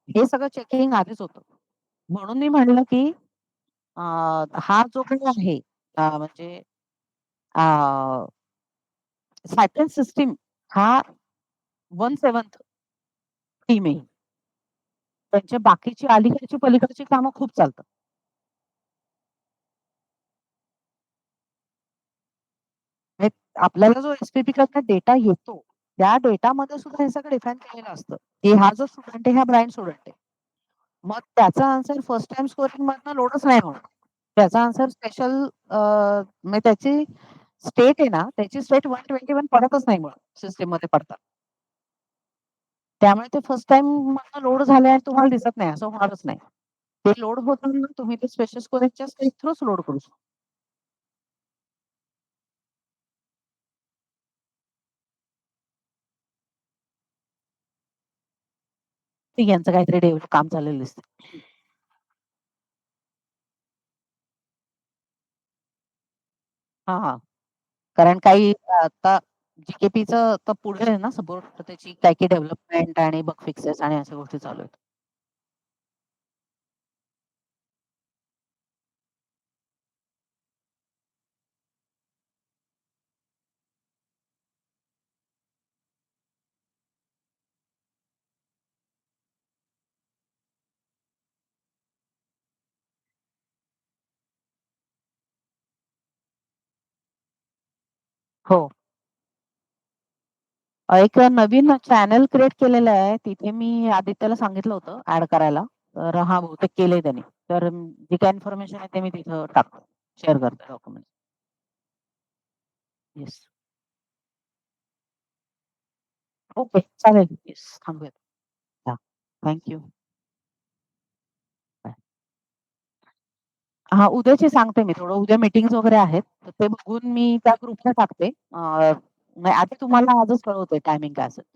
[SPEAKER 7] हे सगळं चेकिंग आधीच होतं. म्हणून मी म्हणलं, की हा जो काही आहे म्हणजे सायप्रस सिस्टीम हा 1/7 टीम आहे. त्यांच्या बाकीची अलीकडची पलीकडची कामं खूप चालतात. म्हणजे आपल्याला जो एस-पी-पी कडनं डेटा येतो, त्या डेटामध्ये सुद्धा हे सगळं डिफाईन केलेलं असतं, की हा जो स्टुडंट आहे, हा ब्लाइंड स्टुडंट आहे. मग त्याचा आन्सर फर्स्ट टाईम स्कोरिंग मधनं लोडच नाही होणार. त्याचा आन्सर स्पेशल म्हणजे त्याची स्टेट आहे ना, त्याची स्टेट 121 पडतच नाही मुळात सिस्टममध्ये पडतात. त्यामुळे ते फर्स्ट टाईम मधनं लोड झालंय आणि तुम्हाला दिसत नाही, असं होणारच नाही. ते लोड होताना तुम्ही ते स्पेशल स्टोरेजच्या स्टेज थ्रूच लोड करू शकता. ठीक यांचं काहीतरी डेव्हलप काम चाललेलं दिसतं. हां, हां. कारण काही आता जी-के-पीचं तर पुढे आहे ना सपोर्ट, तर त्याची काही-काही डेव्हलपमेंट आणि बग फिक्सेस आणि अशा गोष्टी चालू आहेत. हो. एक नवीन चॅनल क्रिएट केलेलं आहे. तिथे मी आदित्यला सांगितलं होतं ॲड करायला. तर हां, बहुतेक केलंय त्याने. तर जी काही इन्फॉर्मेशन आहे ते मी तिथं टाकतो. शेअर करतो डॉक्युमेंट. येस. ओके. चालेल. येस. थांबूयात. हां. Thank you. बाय. हां, उद्याची सांगते मी. थोडं उद्या मीटिंग्स वगैरे आहेत. तर ते बघून मी त्या ग्रुपला टाकते. नाही आधी तुम्हाला आजच कळवते टायमिंग काय असेल.